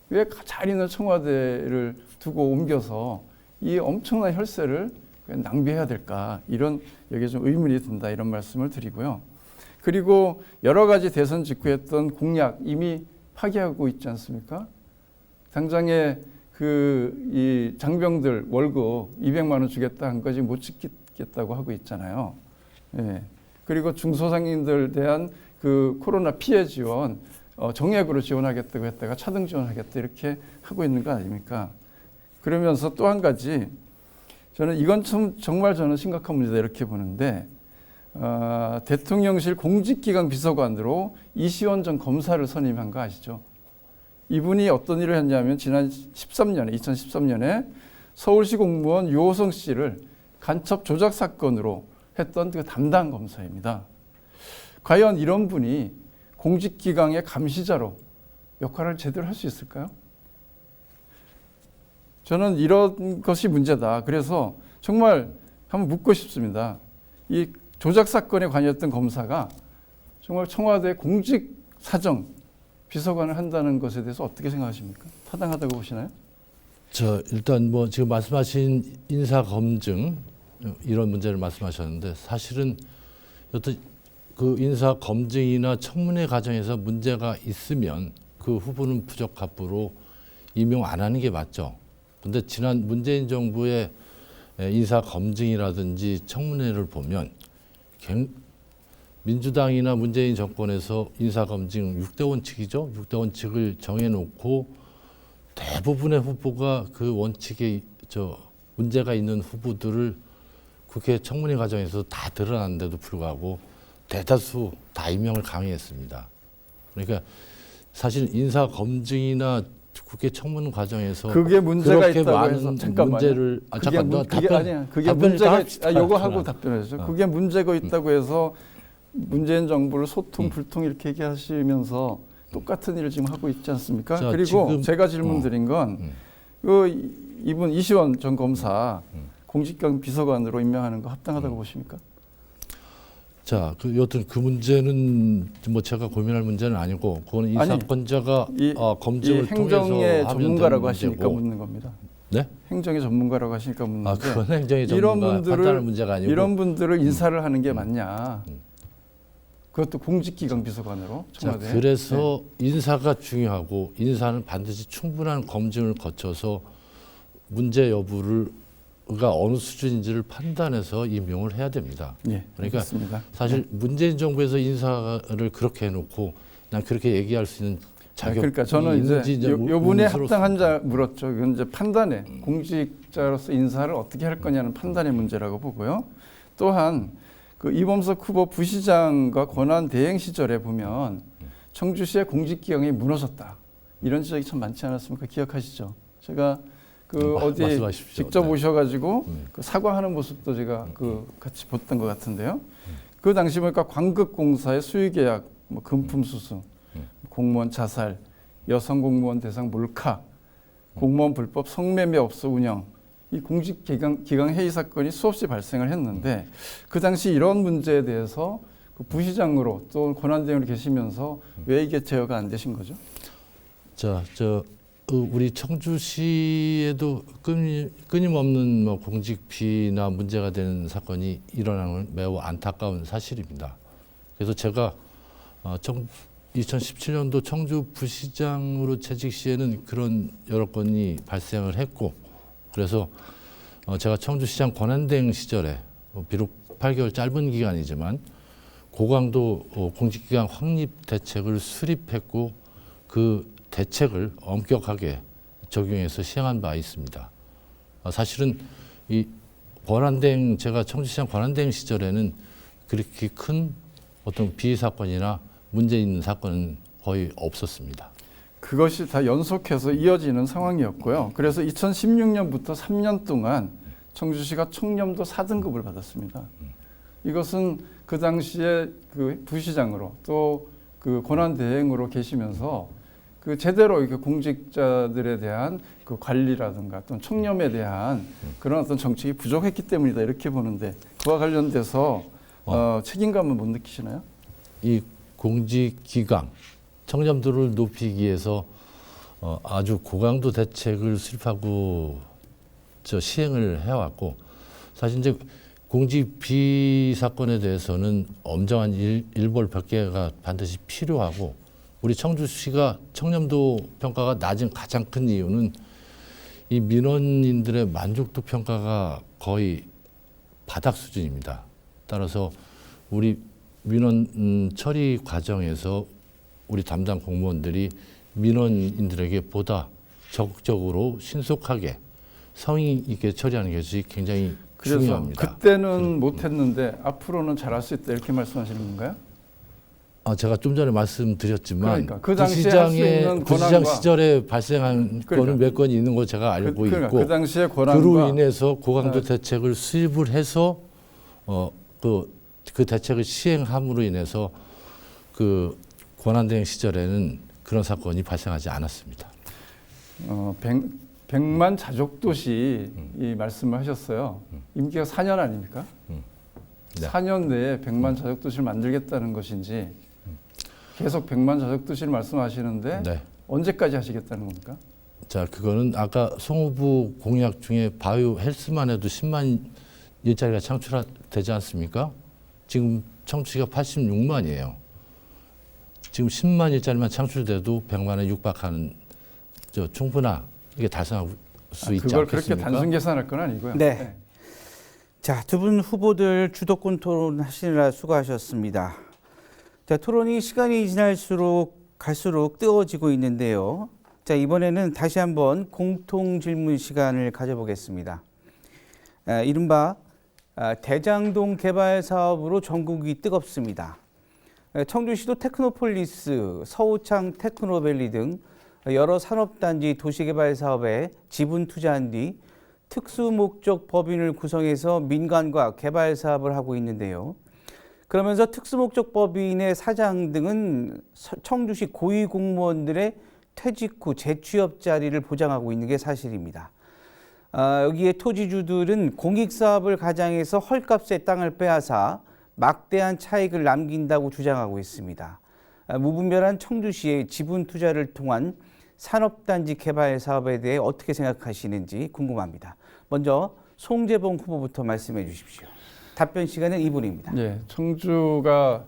B: 왜 잘 있는 청와대를 두고 옮겨서 이 엄청난 혈세를 낭비해야 될까 이런 여기에 좀 의문이 든다 이런 말씀을 드리고요. 그리고 여러 가지 대선 직후 했던 공약 이미 파기하고 있지 않습니까? 당장에 이 장병들 월급 200만 원 주겠다 한 거지 못 지키겠다고 하고 있잖아요. 예. 그리고 중소상인들 대한 그 코로나 피해 지원 정액으로 지원하겠다고 했다가 차등 지원하겠다 이렇게 하고 있는 거 아닙니까? 그러면서 또 한 가지 저는 이건 정말 저는 심각한 문제다 이렇게 보는데 대통령실 공직기강 비서관으로 이시원 전 검사를 선임한 거 아시죠? 이분이 어떤 일을 했냐면 지난 2013년에 서울시 공무원 유호성 씨를 간첩 조작 사건으로 했던 그 담당 검사입니다. 과연 이런 분이 공직기강의 감시자로 역할을 제대로 할 수 있을까요? 저는 이런 것이 문제다. 그래서 정말 한번 묻고 싶습니다. 이 조작 사건에 관여했던 검사가 정말 청와대 공직사정 비서관을 한다는 것에 대해서 어떻게 생각하십니까? 타당하다고 보시나요?
C: 일단 뭐 지금 말씀하신 인사 검증 이런 문제를 말씀하셨는데 사실은 어떤 그 인사 검증이나 청문회 과정에서 문제가 있으면 그 후보는 부적합부로 임용 안 하는 게 맞죠. 근데 지난 문재인 정부의 인사 검증이라든지 청문회를 보면 민주당이나 문재인 정권에서 인사 검증 6대 원칙이죠. 6대 원칙을 정해놓고 대부분의 후보가 그 원칙에 문제가 있는 후보들을 국회 청문회 과정에서 다 드러났는데도 불구하고 대다수 다 임명을 강행했습니다. 그러니까 사실 인사 검증이나 국회 청문 과정에서
B: 그게 문제가
C: 그렇게
B: 있다고
C: 많은
B: 해서 잠깐만요.
C: 문제를
B: 그게 문제가 요거 하고
C: 답변.
B: 답변하죠. 그게 문제가 있다고 해서 문재인 정부를 소통 불통 이렇게 얘기하시면서 똑같은 일을 지금 하고 있지 않습니까?
C: 자,
B: 그리고
C: 지금,
B: 제가 질문 드린 건 이분 이시원 전 검사 공직경 비서관으로 임명하는 거 합당하다고 보십니까?
C: 자, 여튼 그 문제는 뭐 제가 고민할 문제는 아니고 그거는 인사권자가 검증을
B: 이 행정의
C: 통해서
B: 전문가라고
C: 하면
B: 하시니까
C: 되는 문제고.
B: 묻는 겁니다.
C: 네?
B: 행정의 전문가라고 하시니까 묻는데
C: 그건 행정의 전문가 판단할 문제가 아니고
B: 이런 분들을 인사를 하는 게 맞냐? 그것도 공직기강 비서관으로
C: 자,
B: 청와대.
C: 그래서 인사가 중요하고 인사는 반드시 충분한 검증을 거쳐서 문제 여부가 어느 수준인지를 판단해서 임명을 해야 됩니다.
B: 예,
C: 그러니까
B: 알겠습니다.
C: 사실 문재인 정부에서 인사를 그렇게 해놓고 난 그렇게 얘기할 수 있는 자격.
B: 그러니까 저는 이제 요분에 합당한 자 물었죠. 이건 이제 판단에 공직자로서 인사를 어떻게 할 거냐는 판단의 문제라고 보고요. 또한 그 이범석 후보 부시장과 권한 대행 시절에 보면 청주시의 공직기강이 무너졌다. 이런 지적이 참 많지 않았습니까? 기억하시죠? 제가 그 어디
C: 말씀하십시오.
B: 직접
C: 네.
B: 오셔가지고 그 사과하는 모습도 제가 그 같이 봤던 것 같은데요. 그 당시 보니까 광극공사의 수의계약, 뭐 금품 수수, 공무원 자살, 여성 공무원 대상 몰카, 공무원 불법 성매매 업소 운영, 이 공직기강 회의 사건이 수없이 발생을 했는데 그 당시 이런 문제에 대해서 그 부시장으로 또 권한대행으로 계시면서 왜 이게 제어가 안 되신 거죠?
C: 자, 우리 청주시에도 끊임없는 뭐 공직비나 문제가 되는 사건이 일어나는 건 매우 안타까운 사실입니다. 그래서 제가 2017년도 청주 부시장으로 재직 시에는 그런 여러 건이 발생을 했고, 그래서 제가 청주시장 권한대행 시절에 비록 8개월 짧은 기간이지만 고강도 공직기강 확립 대책을 수립했고 그 대책을 엄격하게 적용해서 시행한 바 있습니다. 사실은 이 권한대행, 제가 청주시장 권한대행 시절에는 그렇게 큰 어떤 비위 사건이나 문제 있는 사건은 거의 없었습니다.
B: 그것이 다 연속해서 이어지는 상황이었고요. 그래서 2016년부터 3년 동안 청주시가 청렴도 4등급을 받았습니다. 이것은 그 당시에 그 부시장으로 또 그 권한대행으로 계시면서 그 제대로 이렇게 공직자들에 대한 그 관리라든가 또는 청렴에 대한 그런 어떤 정책이 부족했기 때문이다 이렇게 보는데 그와 관련돼서 책임감은 못 느끼시나요?
C: 이 공직기강 청렴도를 높이기 위해서 아주 고강도 대책을 수립하고 시행을 해왔고, 사실 이제 공직비 사건에 대해서는 엄정한 일벌백계가 반드시 필요하고, 우리 청주시가 청렴도 평가가 낮은 가장 큰 이유는 이 민원인들의 만족도 평가가 거의 바닥 수준입니다. 따라서 우리 민원 처리 과정에서 우리 담당 공무원들이 민원인들에게 보다 적극적으로 신속하게 성의 있게 처리하는 것이 굉장히
B: 그래서
C: 중요합니다.
B: 그때는 못했는데 앞으로는 잘할 수 있다 이렇게 말씀하시는 건가요?
C: 제가 좀 전에 말씀드렸지만
B: 그러니까 그 당시에 할 수 있는
C: 부시장
B: 권한과
C: 시절에 발생한 거는 몇 건이 있는 거 제가 알고
B: 그러니까
C: 있고,
B: 그 당시에 권한과
C: 그로 인해서 고강도 대책을 수립을 해서 그 대책을 시행함으로 인해서 그 권한대행 시절에는 그런 사건이 발생하지 않았습니다.
B: 100만 자족도시 이 말씀을 하셨어요. 임기가 4년 아닙니까?
C: 네.
B: 4년 내에 100만 자족도시를 만들겠다는 것인지 계속 100만 자족도시를 말씀하시는데
C: 네.
B: 언제까지 하시겠다는 겁니까?
C: 자, 그거는 아까 송 후보 공약 중에 바이오 헬스만 해도 10만 일자리가 창출되지 않습니까? 지금 청주시가 86만이에요. 지금 10만 일자리만 창출돼도 100만에 육박하는 충분하게 달성할 수 있지
B: 그걸
C: 않겠습니까?
B: 그렇게 단순 계산할 건 아니고요.
A: 네. 자, 두 분 후보들 주도권 토론하시느라 수고하셨습니다. 자, 토론이 시간이 갈수록 뜨거워지고 있는데요. 자, 이번에는 다시 한번 공통 질문 시간을 가져보겠습니다. 이른바 대장동 개발 사업으로 전국이 뜨겁습니다. 청주시도 테크노폴리스, 서우창 테크노밸리 등 여러 산업단지 도시개발 사업에 지분 투자한 뒤 특수목적 법인을 구성해서 민간과 개발 사업을 하고 있는데요. 그러면서 특수목적 법인의 사장 등은 청주시 고위공무원들의 퇴직 후 재취업 자리를 보장하고 있는 게 사실입니다. 여기에 토지주들은 공익사업을 가장해서 헐값에 땅을 빼앗아 막대한 차익을 남긴다고 주장하고 있습니다. 무분별한 청주시의 지분 투자를 통한 산업단지 개발 사업에 대해 어떻게 생각하시는지 궁금합니다. 먼저 송재봉 후보부터 말씀해 주십시오. 답변 시간은 2분입니다.
B: 예, 청주가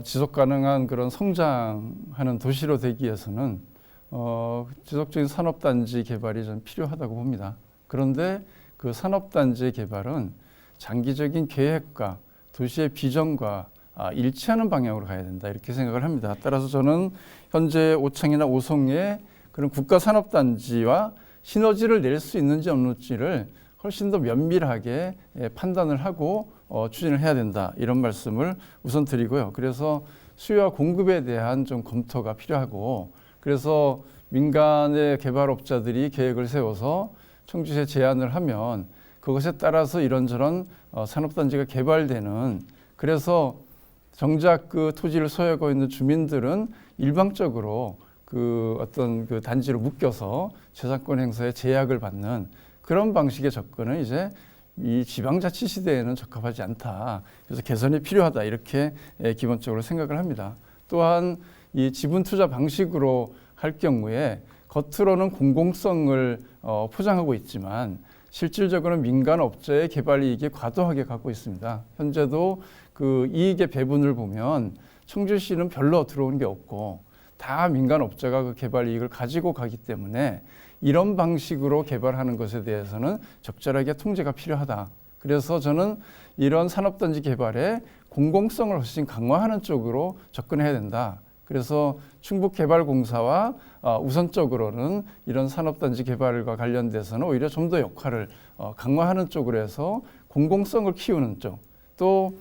B: 지속 가능한 그런 성장하는 도시로 되기 위해서는 지속적인 산업단지 개발이 좀 필요하다고 봅니다. 그런데 그 산업단지의 개발은 장기적인 계획과 도시의 비전과 일치하는 방향으로 가야 된다 이렇게 생각을 합니다. 따라서 저는 현재 오창이나 오송의 그런 국가 산업단지와 시너지를 낼 수 있는지 없는지를 훨씬 더 면밀하게 판단을 하고 추진을 해야 된다 이런 말씀을 우선 드리고요. 그래서 수요와 공급에 대한 좀 검토가 필요하고 그래서 민간의 개발업자들이 계획을 세워서 청주시에 제안을 하면 그것에 따라서 이런저런 산업단지가 개발되는 그래서 정작 그 토지를 소유하고 있는 주민들은 일방적으로 그 어떤 그 단지로 묶여서 재산권 행사에 제약을 받는 그런 방식의 접근은 이제 이 지방자치 시대에는 적합하지 않다. 그래서 개선이 필요하다 이렇게 기본적으로 생각을 합니다. 또한 이 지분 투자 방식으로 할 경우에 겉으로는 공공성을 포장하고 있지만 실질적으로는 민간 업자의 개발 이익이 과도하게 가고 있습니다. 현재도 그 이익의 배분을 보면 청주시는 별로 들어오는 게 없고 다 민간 업자가 그 개발 이익을 가지고 가기 때문에 이런 방식으로 개발하는 것에 대해서는 적절하게 통제가 필요하다. 그래서 저는 이런 산업단지 개발에 공공성을 훨씬 강화하는 쪽으로 접근해야 된다. 그래서 충북개발공사와 우선적으로는 이런 산업단지 개발과 관련돼서는 오히려 좀 더 역할을 강화하는 쪽으로 해서 공공성을 키우는 쪽, 또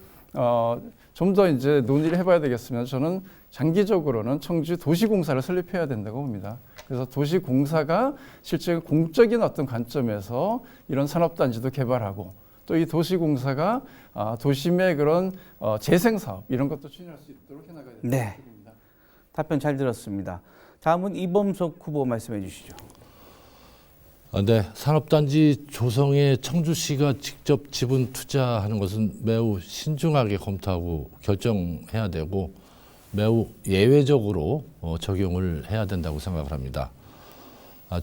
B: 좀 더 이제 논의를 해봐야 되겠으면 저는 장기적으로는 청주 도시공사를 설립해야 된다고 봅니다. 그래서 도시공사가 실제 공적인 어떤 관점에서 이런 산업단지도 개발하고 또 이 도시공사가 도심의 그런 재생사업 이런 것도 추진할 수 있도록 해나가야 된다.
A: 네. 답변 잘 들었습니다. 다음은 이범석 후보 말씀해 주시죠.
C: 네, 산업단지 조성에 청주시가 직접 지분 투자하는 것은 매우 신중하게 검토하고 결정해야 되고 매우 예외적으로 적용을 해야 된다고 생각을 합니다.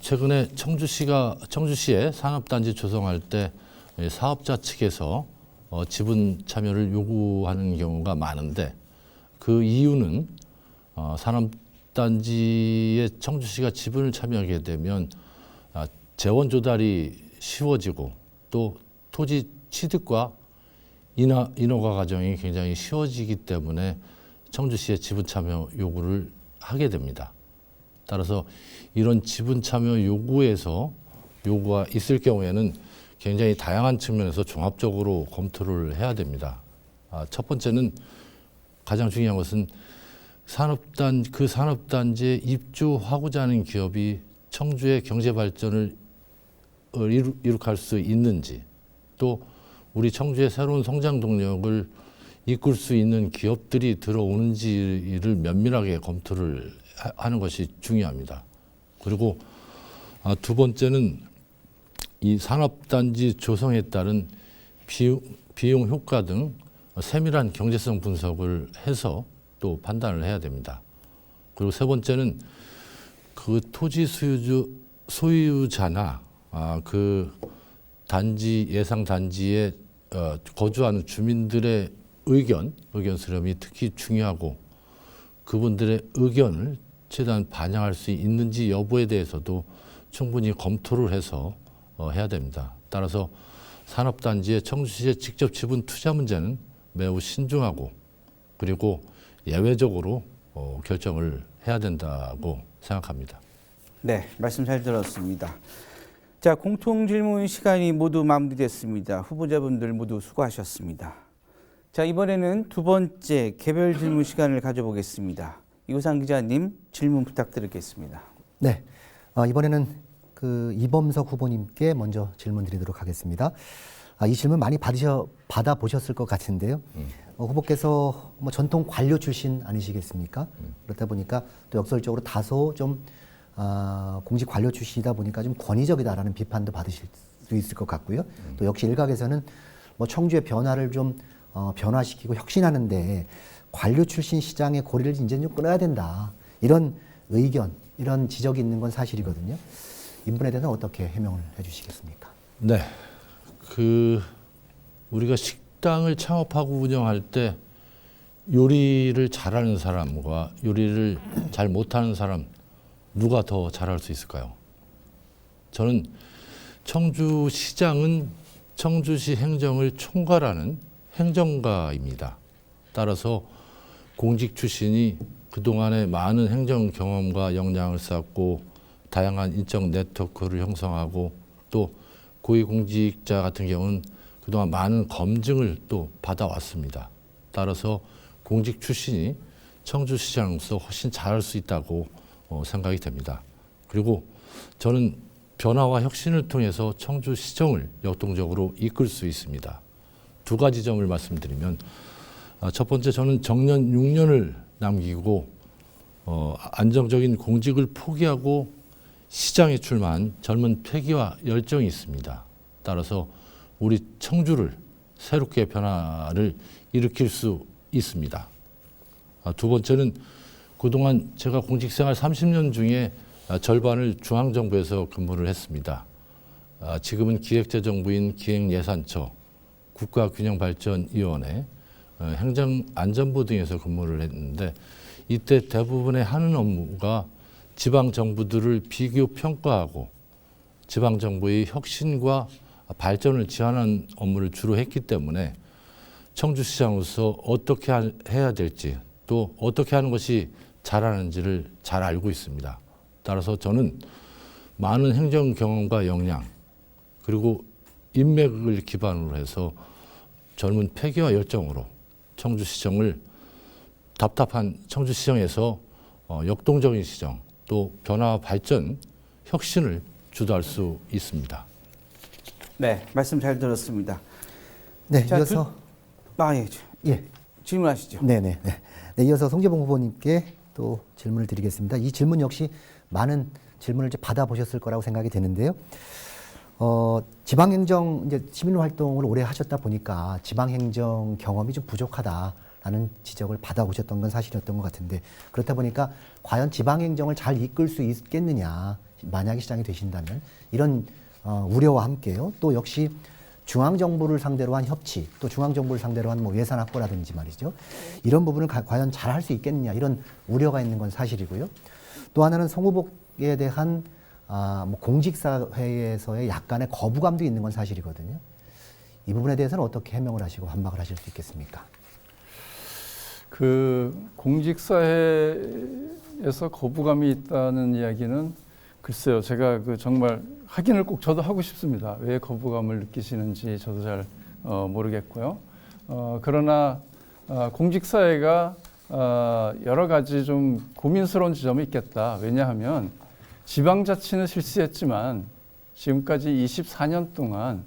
C: 최근에 청주시에 산업단지 조성할 때 사업자 측에서 지분 참여를 요구하는 경우가 많은데 그 이유는 산업단지에 청주시가 지분을 참여하게 되면 재원 조달이 쉬워지고 또 토지 취득과 인허가 과정이 굉장히 쉬워지기 때문에 청주시의 지분 참여 요구를 하게 됩니다. 따라서 이런 지분 참여 요구가 있을 경우에는 굉장히 다양한 측면에서 종합적으로 검토를 해야 됩니다. 첫 번째는 가장 중요한 것은 그 산업단지에 입주하고자 하는 기업이 청주의 경제 발전을 이룩할 수 있는지 또 우리 청주의 새로운 성장 동력을 이끌 수 있는 기업들이 들어오는지를 면밀하게 검토를 하는 것이 중요합니다. 그리고 두 번째는 이 산업단지 조성에 따른 비용 효과 등 세밀한 경제성 분석을 해서 또 판단을 해야 됩니다. 그리고 세 번째는 그 토지 소유자나 그 예상 단지에 거주하는 주민들의 의견 수렴이 특히 중요하고 그분들의 의견을 최대한 반영할 수 있는지 여부에 대해서도 충분히 검토를 해서 해야 됩니다. 따라서 산업단지의 청주시의 직접 지분 투자 문제는 매우 신중하고 그리고 예외적으로 결정을 해야 된다고 생각합니다.
A: 네, 말씀 잘 들었습니다. 자, 자, 공통 질문 시간이 모두 마무리됐습니다. 후보자분들 모두 수고하셨습니다. 자, 이번에는 두 번째 개별 질문 시간을 가져보겠습니다. 이호상 기자님 질문 부탁드리겠습니다.
D: 네, 이번에는 그 이범석 후보님께 먼저 질문 드리도록 하겠습니다. 이 질문 많이 받아보셨을 것 같은데요. 후보께서 뭐 전통 관료 출신 아니시겠습니까? 그렇다 보니까 또 역설적으로 다소 좀 공직 관료 출신이다 보니까 좀 권위적이다라는 비판도 받으실 수 있을 것 같고요. 또 역시 일각에서는 뭐 청주의 변화를 좀 변화시키고 혁신하는데 관료 출신 시장의 고리를 이제 좀 끊어야 된다. 이런 의견, 이런 지적이 있는 건 사실이거든요. 이 부분에 대해서는 어떻게 해명을 해주시겠습니까?
C: 네, 우리가 식당을 창업하고 운영할 때 요리를 잘하는 사람과 요리를 잘 못하는 사람 누가 더 잘할 수 있을까요? 저는 청주시장은 청주시 행정을 총괄하는 행정가입니다. 따라서 공직 출신이 그동안의 많은 행정 경험과 역량을 쌓고 다양한 인적 네트워크를 형성하고 또 고위공직자 같은 경우는 그동안 많은 검증을 또 받아왔습니다. 따라서 공직 출신이 청주시장으로서 훨씬 잘할 수 있다고 생각이 됩니다. 그리고 저는 변화와 혁신을 통해서 청주시정을 역동적으로 이끌 수 있습니다. 두 가지 점을 말씀드리면 첫 번째, 저는 정년 6년을 남기고 안정적인 공직을 포기하고 시장에 출마한 젊은 패기와 열정이 있습니다. 따라서 우리 청주를 새롭게 변화를 일으킬 수 있습니다. 두 번째는 그동안 제가 공직생활 30년 중에 절반을 중앙정부에서 근무를 했습니다. 지금은 기획재정부인 기획예산처, 국가균형발전위원회, 행정안전부 등에서 근무를 했는데 이때 대부분의 하는 업무가 지방정부들을 비교 평가하고 지방정부의 혁신과 발전을 지원하는 업무를 주로 했기 때문에 청주시장으로서 어떻게 해야 될지 또 어떻게 하는 것이 잘하는지를 잘 알고 있습니다. 따라서 저는 많은 행정 경험과 역량 그리고 인맥을 기반으로 해서 젊은 패기와 열정으로 청주시정을 답답한 청주시정에서 역동적인 시정 또 변화와 발전, 혁신을 주도할 수 있습니다.
A: 네, 말씀 잘 들었습니다.
D: 네,
A: 자,
D: 이어서
A: 예, 질문하시죠.
D: 네, 이어서 송재봉 후보님께 또 질문을 드리겠습니다. 이 질문 역시 많은 질문을 이제 받아보셨을 거라고 생각이 되는데요. 지방행정 이제 시민활동을 오래 하셨다 보니까 지방행정 경험이 좀 부족하다라는 지적을 받아오셨던 건 사실이었던 것 같은데 그렇다 보니까 과연 지방행정을 잘 이끌 수 있겠느냐 만약에 시장이 되신다면 이런 우려와 함께요. 또 역시 중앙정부를 상대로 한 협치, 또 중앙정부를 상대로 한 뭐 예산 확보라든지 말이죠. 이런 부분을 과연 잘 할 수 있겠느냐 이런 우려가 있는 건 사실이고요. 또 하나는 송 후보에 대한 뭐 공직사회에서의 약간의 거부감도 있는 건 사실이거든요. 이 부분에 대해서는 어떻게 해명을 하시고 반박을 하실 수 있겠습니까?
B: 그 공직사회에서 거부감이 있다는 이야기는 글쎄요, 제가 그 정말 확인을 꼭 저도 하고 싶습니다. 왜 거부감을 느끼시는지 저도 잘 모르겠고요. 그러나 공직사회가 여러 가지 좀 고민스러운 지점이 있겠다. 왜냐하면 지방자치는 실시했지만 지금까지 24년 동안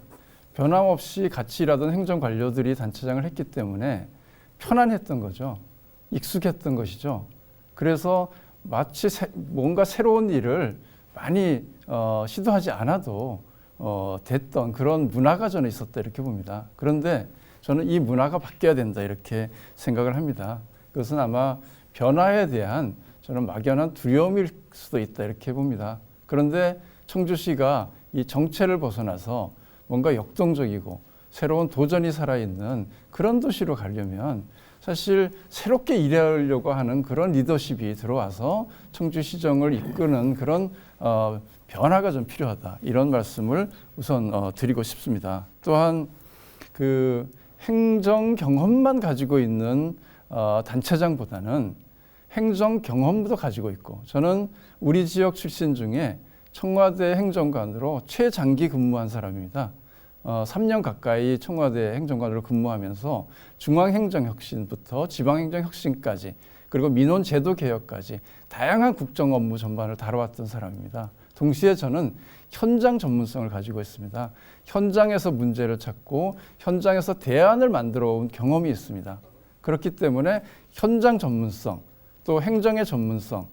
B: 변함없이 같이 일하던 행정관료들이 단체장을 했기 때문에 편안했던 거죠. 익숙했던 것이죠. 그래서 마치 뭔가 새로운 일을 많이 시도하지 않아도 됐던 그런 문화가 저는 있었다 이렇게 봅니다. 그런데 저는 이 문화가 바뀌어야 된다 이렇게 생각을 합니다. 그것은 아마 변화에 대한 저는 막연한 두려움일 수도 있다 이렇게 봅니다. 그런데 청주시가 이 정체를 벗어나서 뭔가 역동적이고 새로운 도전이 살아있는 그런 도시로 가려면 사실 새롭게 일하려고 하는 그런 리더십이 들어와서 청주시정을 이끄는 그런 변화가 좀 필요하다. 이런 말씀을 우선 드리고 싶습니다. 또한 그 행정 경험만 가지고 있는 단체장보다는 행정 경험도 가지고 있고 저는 우리 지역 출신 중에 청와대 행정관으로 최장기 근무한 사람입니다. 3년 가까이 청와대 행정관으로 근무하면서 중앙행정혁신부터 지방행정혁신까지 그리고 민원제도 개혁까지 다양한 국정 업무 전반을 다뤄왔던 사람입니다. 동시에 저는 현장 전문성을 가지고 있습니다. 현장에서 문제를 찾고 현장에서 대안을 만들어 온 경험이 있습니다. 그렇기 때문에 현장 전문성 또 행정의 전문성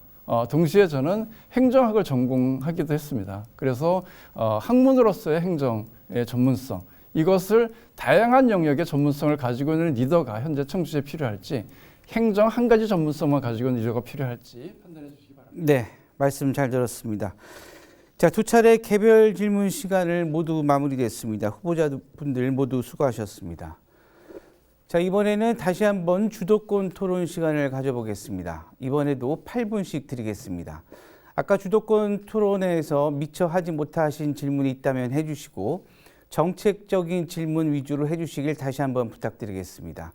B: 동시에 저는 행정학을 전공하기도 했습니다. 그래서 학문으로서의 행정의 전문성 이것을 다양한 영역의 전문성을 가지고 있는 리더가 현재 청주시에 필요할지 행정 한 가지 전문성만 가지고 있는 리더가 필요할지 판단해 주시기 바랍니다.
A: 네, 말씀 잘 들었습니다. 자, 두 차례 개별 질문 시간을 모두 마무리됐습니다. 후보자분들 모두 수고하셨습니다. 자, 이번에는 다시 한번 주도권 토론 시간을 가져보겠습니다. 이번에도 8분씩 드리겠습니다. 아까 주도권 토론에서 미처 하지 못하신 질문이 있다면 해주시고 정책적인 질문 위주로 해주시길 다시 한번 부탁드리겠습니다.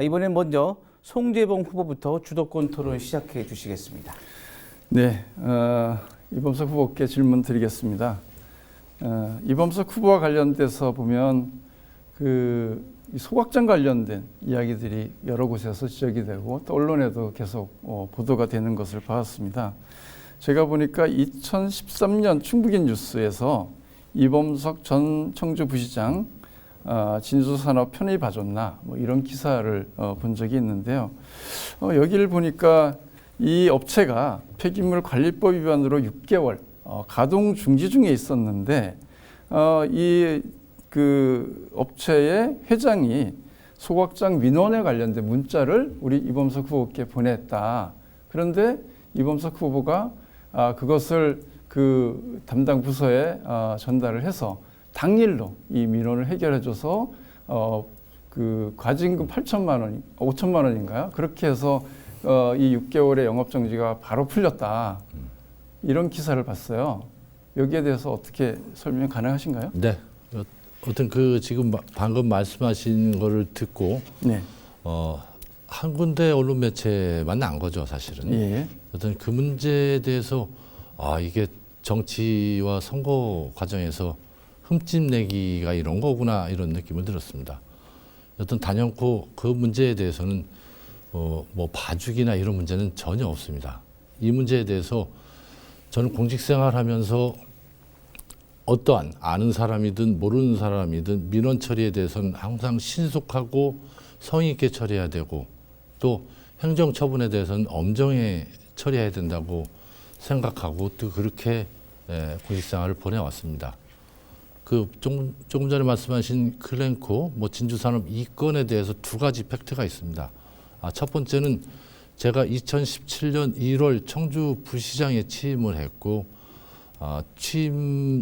A: 이번엔 먼저 송재봉 후보부터 주도권 토론 시작해 주시겠습니다.
B: 네, 이범석 후보께 질문 드리겠습니다. 이범석 후보와 관련돼서 보면 이 소각장 관련된 이야기들이 여러 곳에서 지적이 되고 또 언론에도 계속 보도가 되는 것을 봤습니다. 제가 보니까 2013년 충북인 뉴스에서 이범석 전 청주부시장 진수산업 편의 봐줬나 뭐 이런 기사를 본 적이 있는데요. 여기를 보니까 이 업체가 폐기물 관리법 위반으로 6개월 가동 중지 중에 있었는데 그 업체의 회장이 소각장 민원에 관련된 문자를 우리 이범석 후보께 보냈다. 그런데 이범석 후보가 그것을 그 담당 부서에 전달을 해서 당일로 이 민원을 해결해줘서 그 과징금 5천만 원인가요? 그렇게 해서 이 6개월의 영업정지가 바로 풀렸다. 이런 기사를 봤어요. 여기에 대해서 어떻게 설명 가능하신가요?
C: 네. 어떤 지금 방금 말씀하신 거를 듣고
B: 네.
C: 한 군데 언론 매체만 난 거죠, 사실은.
B: 예.
C: 어떤 그 문제에 대해서 이게 정치와 선거 과정에서 흠집 내기가 이런 거구나 이런 느낌을 들었습니다. 어떤 단연코 그 문제에 대해서는 뭐 봐주기나 이런 문제는 전혀 없습니다. 이 문제에 대해서 저는 공직생활하면서 어떠한 아는 사람이든 모르는 사람이든 민원 처리에 대해서는 항상 신속하고 성의 있게 처리해야 되고 또 행정 처분에 대해서는 엄정히 처리해야 된다고 생각하고 또 그렇게 공직생활을 보내왔습니다. 조금 전에 말씀하신 클랭코, 진주산업 이 건에 대해서 두 가지 팩트가 있습니다. 첫 번째는 제가 2017년 1월 청주부시장에 취임을 했고 취임하고서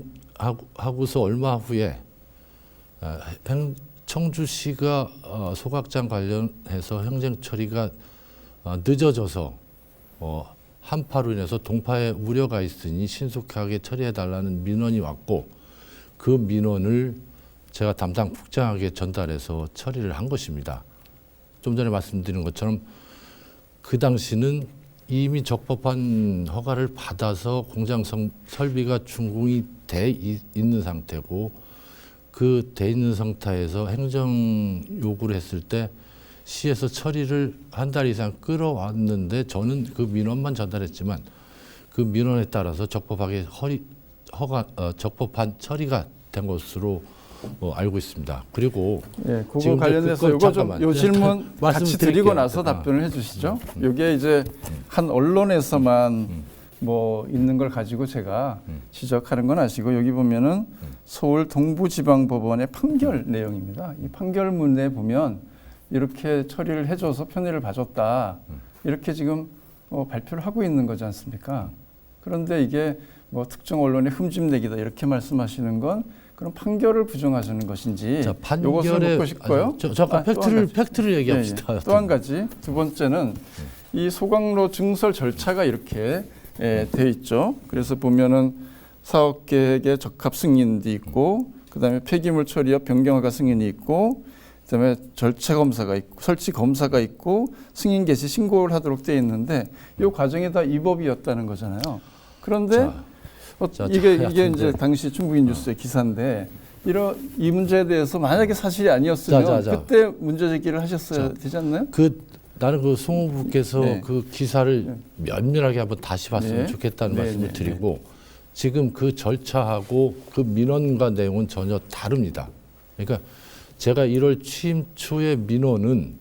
C: 얼마 후에 청주시가 소각장 관련해서 행정 처리가 늦어져서 한파로 인해서 동파에 우려가 있으니 신속하게 처리해달라는 민원이 왔고 그 민원을 제가 담당 국장에게 전달해서 처리를 한 것입니다. 좀 전에 말씀드린 것처럼 그 당시는 이미 적법한 허가를 받아서 공장 설비가 준공이 돼 있는 상태고 그 돼 있는 상태에서 행정 요구를 했을 때 시에서 처리를 한 달 이상 끌어왔는데 저는 그 민원만 전달했지만 그 민원에 따라서 적법하게 적법한 처리가 된 것으로 알고 있습니다. 그리고
B: 그거 관련해서 요 질문 같이 드리고 나서 답변을 해주시죠. 이게 이제 한 언론에서만 뭐 있는 걸 가지고 제가 지적하는 건 아시고 여기 보면은 서울 동부지방법원의 판결 내용입니다. 이 판결문에 보면 이렇게 처리를 해줘서 편의를 봐줬다 이렇게 지금 발표를 하고 있는 거지 않습니까? 그런데 이게 뭐 특정 언론의 흠집내기다 이렇게 말씀하시는 건 그럼 판결을 부정하시는 것인지 이것을 묻고 싶고요.
C: 잠깐 팩트를 얘기합시다.
B: 또 한 가지 두 번째는 이 소각로 증설 절차가 이렇게 돼 있죠. 그래서 보면은 사업 계획의 적합 승인도 있고, 그다음에 폐기물 처리업 변경허가 승인이 있고, 그다음에 절차 검사가 있고, 설치 검사가 있고, 승인 개시 신고를 하도록 돼 있는데 이 과정이 다 위법이었다는 거잖아요. 그런데
C: 자,
B: 이게
C: 하여튼
B: 이제 당시 중국인 뉴스의 기사인데 이 문제에 대해서 만약에 사실이 아니었으면
C: 자.
B: 그때 문제 제기를 하셨어야 되지 않나요?
C: 나는 그 송우부께서
B: 네.
C: 그 기사를 면밀하게 한번 다시 봤으면
B: 네.
C: 좋겠다는
B: 네,
C: 말씀을
B: 네,
C: 드리고 지금 그 절차하고 그 민원과 내용은 전혀 다릅니다. 그러니까 제가 1월 취임 초에 민원은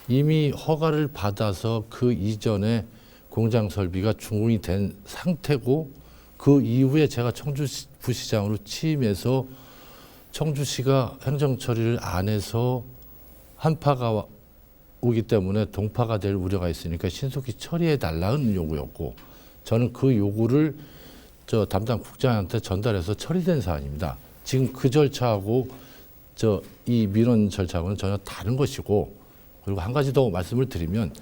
C: 이미 허가를 받아서 그 이전에 공장 설비가 준공이 된 상태고 그 이후에 제가 청주부시장으로 취임해서 청주시가 행정 처리를 안 해서 한파가 오기 때문에 동파가 될 우려가 있으니까 신속히 처리해 달라는 요구였고 저는 그 요구를 저 담당 국장한테 전달해서 처리된 사안입니다. 지금 그 절차하고 이 민원 절차하고는 전혀 다른 것이고 그리고 한 가지 더 말씀을 드리면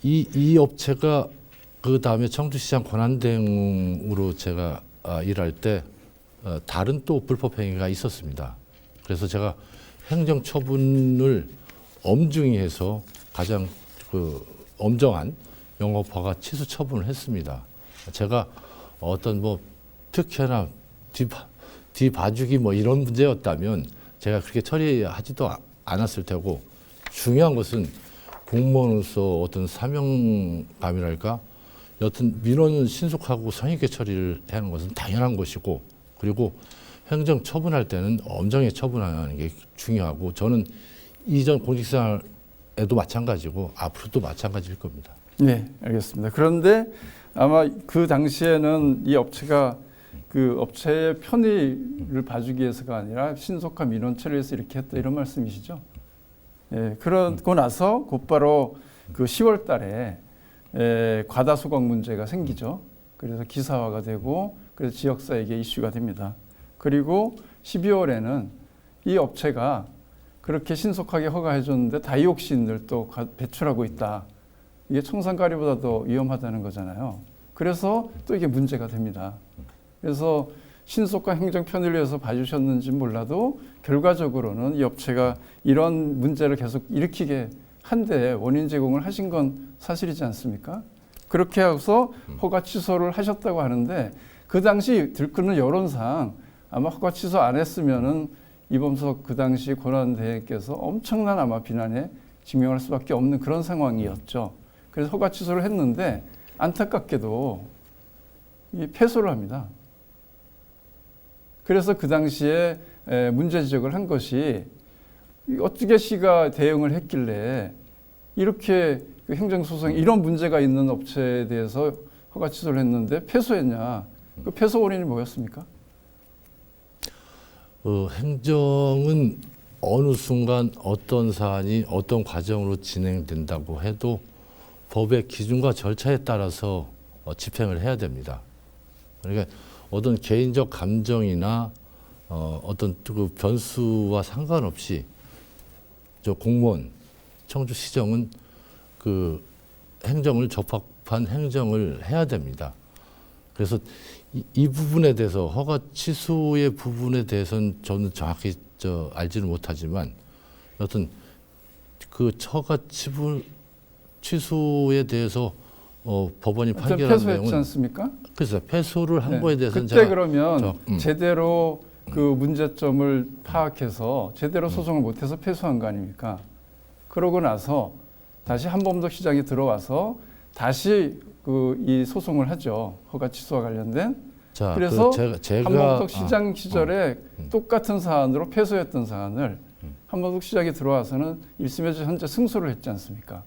C: 이 업체가 그 다음에 청주시장 권한대행으로 제가 일할 때 다른 또 불법 행위가 있었습니다. 그래서 제가 행정 처분을 엄중히 해서 가장 그 엄정한 영업허가 취소 처분을 했습니다. 제가 어떤 뭐 특혜나 뒤봐주기 뭐 이런 문제였다면 제가 그렇게 처리하지도 않았을 테고 중요한 것은 공무원으로서 어떤 사명감이랄까 여튼 민원은 신속하고 성의 있게 처리를 하는 것은 당연한 것이고 그리고 행정 처분할 때는 엄정히 처분하는 게 중요하고 저는 이전 공직생활에도 마찬가지고 앞으로도 마찬가지일 겁니다.
B: 네, 알겠습니다. 그런데 아마 그 당시에는 이 업체가 그 업체의 편의를 봐주기 위해서가 아니라 신속한 민원 처리해서 이렇게 했다 이런 말씀이시죠? 예, 그러고 나서 곧바로 그 10월 달에 과다 소각 문제가 생기죠. 그래서 기사화가 되고 그래서 지역사회에 이슈가 됩니다. 그리고 12월에는 이 업체가 그렇게 신속하게 허가해 줬는데 다이옥신을 또 배출하고 있다. 이게 청산가리보다 더 위험하다는 거잖아요. 그래서 또 이게 문제가 됩니다. 그래서 신속한 행정 편의를 위해서 봐주셨는지 몰라도 결과적으로는 이 업체가 이런 문제를 계속 일으키게 한데 원인 제공을 하신 건 사실이지 않습니까? 그렇게 해서 허가 취소를 하셨다고 하는데 그 당시 들끓는 여론상 아마 허가 취소 안 했으면은 이범석 그 당시 권한대행께서 엄청난 아마 비난에 직면할 수밖에 없는 그런 상황이었죠. 그래서 허가 취소를 했는데 안타깝게도 패소를 합니다. 그래서 그 당시에 문제 지적을 한 것이 어떻게 시가 대응을 했길래 이렇게 그 행정소송 이런 문제가 있는 업체에 대해서 허가 취소를 했는데 패소했냐. 그 패소 원인이 뭐였습니까?
C: 행정은 어느 순간 어떤 사안이 어떤 과정으로 진행된다고 해도 법의 기준과 절차에 따라서 집행을 해야 됩니다. 그러니까 어떤 개인적 감정이나 어떤 그 변수와 상관없이 저 공무원, 청주시정은 그 행정을 적합한 행정을 해야 됩니다. 그래서 이 부분에 대해서 허가 취소의 부분에 대해서는 저는 정확히 알지는 못하지만 여튼 그 허가 취소에 대해서 법원이 판결한
B: 패소했지
C: 내용은
B: 않습니까?
C: 그래서 패소를 한 거에 대해서는
B: 그때
C: 제가
B: 그러면 제대로 그 문제점을 파악해서 제대로 소송을 못해서 패소한 거 아닙니까? 그러고 나서 다시 한범석 시장이 들어와서 다시 이 소송을 하죠. 허가 취소와 관련된.
C: 자,
B: 그래서
C: 제가
B: 한범석 시장 시절에 똑같은 사안으로 패소했던 사안을 한범석 시장이 들어와서는 1심에서 현재 승소를 했지 않습니까?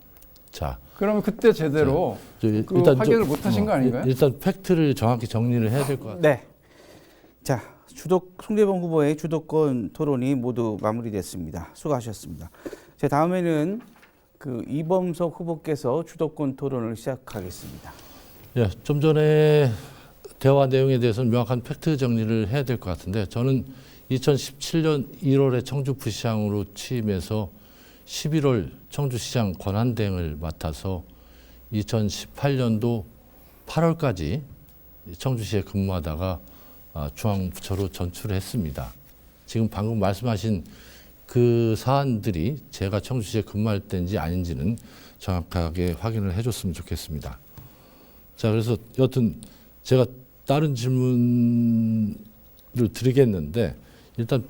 C: 자,
B: 그러면 그때 제대로 그 확인을 못하신 거 아닌가요?
C: 일단 팩트를 정확히 정리를 해야 될 것 같아요.
A: 네. 자, 송재봉 후보의 주도권 토론이 모두 마무리됐습니다. 수고하셨습니다. 자, 다음에는 그 이범석 후보께서 주도권 토론을 시작하겠습니다.
C: 예, 좀 전에 대화 내용에 대해서는 명확한 팩트 정리를 해야 될 것 같은데 저는 2017년 1월에 청주부시장으로 취임해서 11월 청주시장 권한대행을 맡아서 2018년도 8월까지 청주시에 근무하다가 중앙부처로 전출을 했습니다. 지금 방금 말씀하신 그 사안들이 제가 청주시에 근무할 때인지 아닌지는 정확하게 확인을 해줬으면 좋겠습니다. 자, 그래서 여튼 제가 다른 질문을 드리겠는데 일단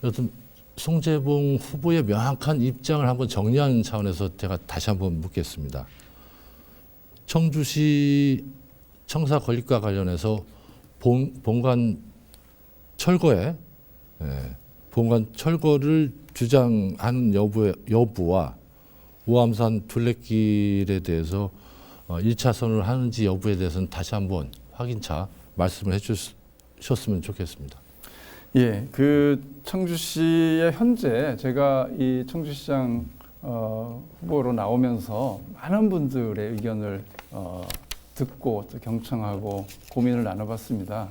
C: 여튼 송재봉 후보의 명확한 입장을 한번 정리하는 차원에서 제가 다시 한번 묻겠습니다. 청주시 청사 건립과 관련해서 본관 철거에 본관 철거를 주장하는 여부와 우암산 둘레길에 대해서 1차선을 하는지 여부에 대해서는 다시 한번 확인차 말씀을 해주셨으면 좋겠습니다.
B: 예, 그 청주시의 현재 제가 이 청주시장 후보로 나오면서 많은 분들의 의견을 듣고 또 경청하고 고민을 나눠봤습니다.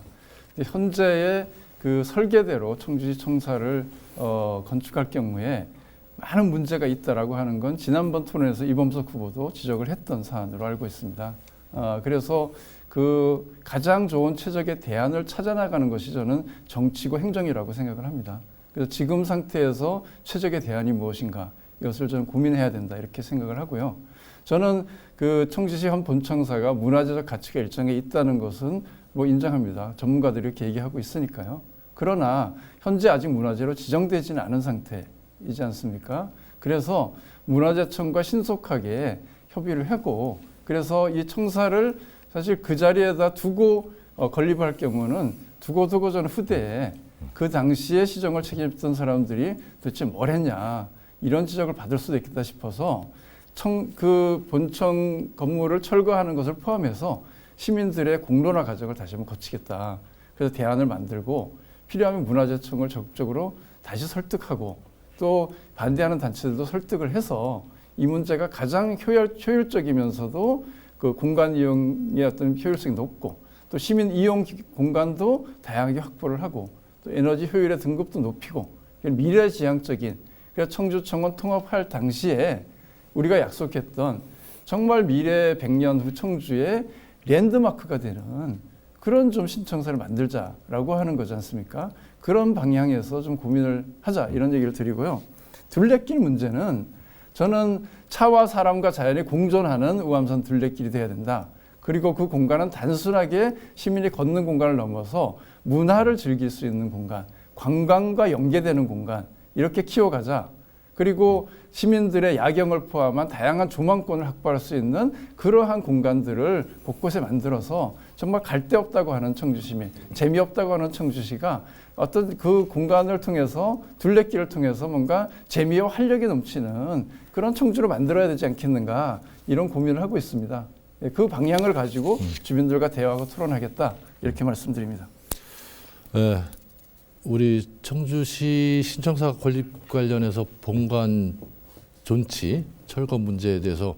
B: 현재의 그 설계대로 청주시 청사를 건축할 경우에 많은 문제가 있다라고 하는 건 지난번 토론에서 이범석 후보도 지적을 했던 사안으로 알고 있습니다. 그래서 그 가장 좋은 최적의 대안을 찾아나가는 것이 저는 정치고 행정이라고 생각을 합니다. 그래서 지금 상태에서 최적의 대안이 무엇인가 이것을 저는 고민해야 된다 이렇게 생각을 하고요. 저는 그 청주시 현 본청사가 문화재적 가치가 일정에 있다는 것은 뭐 인정합니다. 전문가들이 이렇게 얘기하고 있으니까요. 그러나 현재 아직 문화재로 지정되지는 않은 상태이지 않습니까? 그래서 문화재청과 신속하게 협의를 하고 그래서 이 청사를 사실 그 자리에다 두고 건립할 경우는 두고 저는 후대에 그 당시에 시정을 책임졌던 사람들이 도대체 뭘 했냐 이런 지적을 받을 수도 있겠다 싶어서 그 본청 건물을 철거하는 것을 포함해서 시민들의 공론화 과정을 다시 한번 거치겠다. 그래서 대안을 만들고 필요하면 문화재청을 적극적으로 다시 설득하고 또 반대하는 단체들도 설득을 해서 이 문제가 가장 효율적이면서도 그 공간 이용의 어떤 효율성이 높고 또 시민 이용 공간도 다양하게 확보를 하고 또 에너지 효율의 등급도 높이고 미래지향적인 그래서 청주청원 통합할 당시에 우리가 약속했던 정말 미래 100년 후 청주의 랜드마크가 되는 그런 좀 신청사를 만들자라고 하는 거지 않습니까? 그런 방향에서 좀 고민을 하자 이런 얘기를 드리고요. 둘레길 문제는 저는 차와 사람과 자연이 공존하는 우암산 둘레길이 돼야 된다. 그리고 그 공간은 단순하게 시민이 걷는 공간을 넘어서 문화를 즐길 수 있는 공간, 관광과 연계되는 공간 이렇게 키워가자. 그리고 시민들의 야경을 포함한 다양한 조망권을 확보할 수 있는 그러한 공간들을 곳곳에 만들어서 정말 갈 데 없다고 하는 청주시민, 재미없다고 하는 청주시가 어떤 그 공간을 통해서 둘레길을 통해서 뭔가 재미와 활력이 넘치는 그런 청주를 만들어야 되지 않겠는가 이런 고민을 하고 있습니다. 그 방향을 가지고 주민들과 대화하고 토론하겠다 이렇게 말씀드립니다.
C: 우리 청주시 신청사 건립 관련해서 본관 존치 철거 문제에 대해서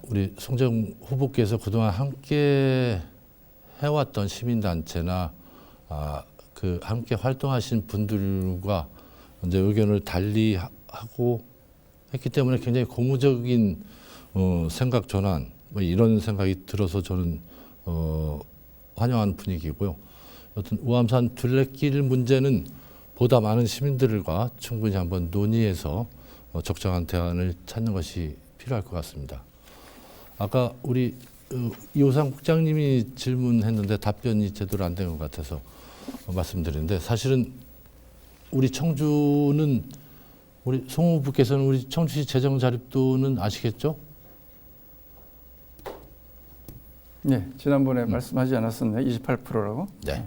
C: 우리 송재봉 후보께서 그동안 함께 해왔던 시민단체나 그 함께 활동하신 분들과 이제 의견을 달리하고 했기 때문에 굉장히 고무적인 생각 전환 뭐 이런 생각이 들어서 저는 환영하는 분위기고요. 여튼 우암산 둘레길 문제는 보다 많은 시민들과 충분히 한번 논의해서 적정한 대안을 찾는 것이 필요할 것 같습니다. 아까 우리 이호상 국장님이 질문했는데 답변이 제대로 안 된 것 같아서 말씀드리는데 사실은 우리 청주는 우리 송 후보께서는 우리 청주시 재정 자립도는 아시겠죠?
B: 네, 지난번에 말씀하지 않았었나요? 28%라고?
C: 네.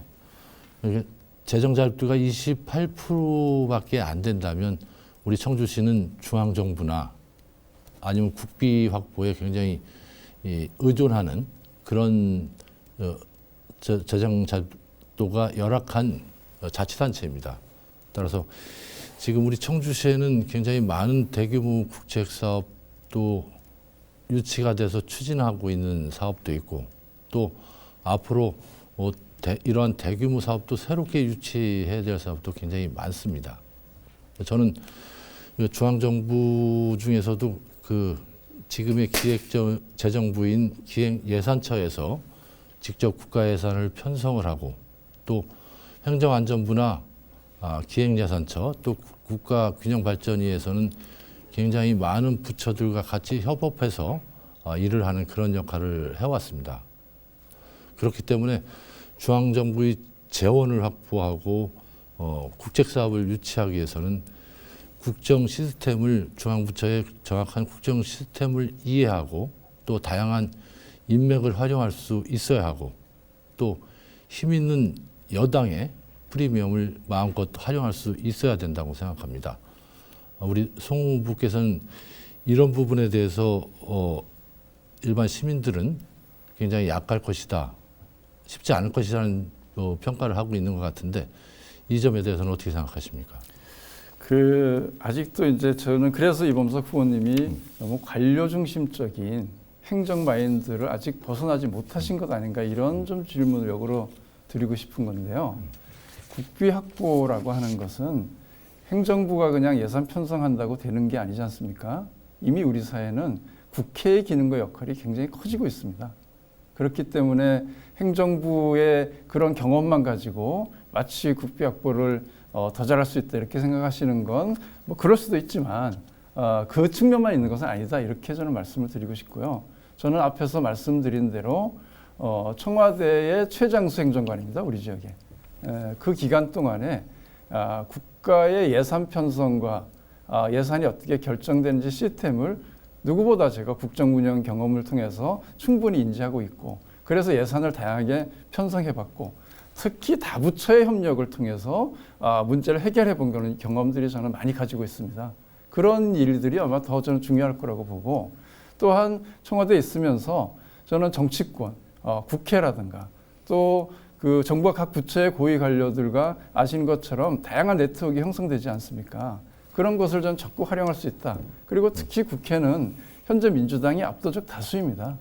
C: 재정 자립도가 28%밖에 안 된다면 우리 청주시는 중앙정부나 아니면 국비 확보에 굉장히 의존하는 그런 재정 자립도가 열악한 자치단체입니다. 따라서 지금 우리 청주시에는 굉장히 많은 대규모 국책 사업도 유치가 돼서 추진하고 있는 사업도 있고 또 앞으로 이러한 대규모 사업도 새롭게 유치해야 될 사업도 굉장히 많습니다. 저는 중앙정부 중에서도 그 지금의 기획재정부인 기획예산처에서 직접 국가 예산을 편성을 하고 또 행정안전부나 기획예산처 또 국가균형발전위에서는 굉장히 많은 부처들과 같이 협업해서 일을 하는 그런 역할을 해왔습니다. 그렇기 때문에 중앙정부의 재원을 확보하고 국책 사업을 유치하기 위해서는 국정 시스템을 중앙부처의 정확한 국정 시스템을 이해하고 또 다양한 인맥을 활용할 수 있어야 하고 또 힘 있는 여당의 프리미엄을 마음껏 활용할 수 있어야 된다고 생각합니다. 우리 송 후보께서는 이런 부분에 대해서 일반 시민들은 굉장히 약할 것이다, 쉽지 않을 것이라는 평가를 하고 있는 것 같은데 이 점에 대해서는 어떻게 생각하십니까?
B: 아직도 이제 저는 그래서 이범석 후보님이 너무 관료 중심적인 행정 마인드를 아직 벗어나지 못하신 것 아닌가 이런 좀 질문을 역으로 드리고 싶은 건데요. 국비 확보라고 하는 것은 행정부가 그냥 예산 편성한다고 되는 게 아니지 않습니까? 이미 우리 사회는 국회의 기능과 역할이 굉장히 커지고 있습니다. 그렇기 때문에 행정부의 그런 경험만 가지고 마치 국비 확보를 더 잘할 수 있다 이렇게 생각하시는 건 뭐 그럴 수도 있지만 그 측면만 있는 것은 아니다 이렇게 저는 말씀을 드리고 싶고요. 저는 앞에서 말씀드린 대로 청와대의 최장수 행정관입니다. 우리 지역에. 그 기간 동안에 국가의 예산 편성과 예산이 어떻게 결정되는지 시스템을 누구보다 제가 국정운영 경험을 통해서 충분히 인지하고 있고 그래서 예산을 다양하게 편성해봤고 특히 다부처의 협력을 통해서 문제를 해결해 본 경험들이 저는 많이 가지고 있습니다. 그런 일들이 아마 더 저는 중요할 거라고 보고 또한 청와대에 있으면서 저는 정치권, 국회라든가 또 그 정부와 각 부처의 고위 관료들과 아시는 것처럼 다양한 네트워크가 형성되지 않습니까? 그런 것을 전 적극 활용할 수 있다. 그리고 특히 국회는 현재 민주당이 압도적 다수입니다.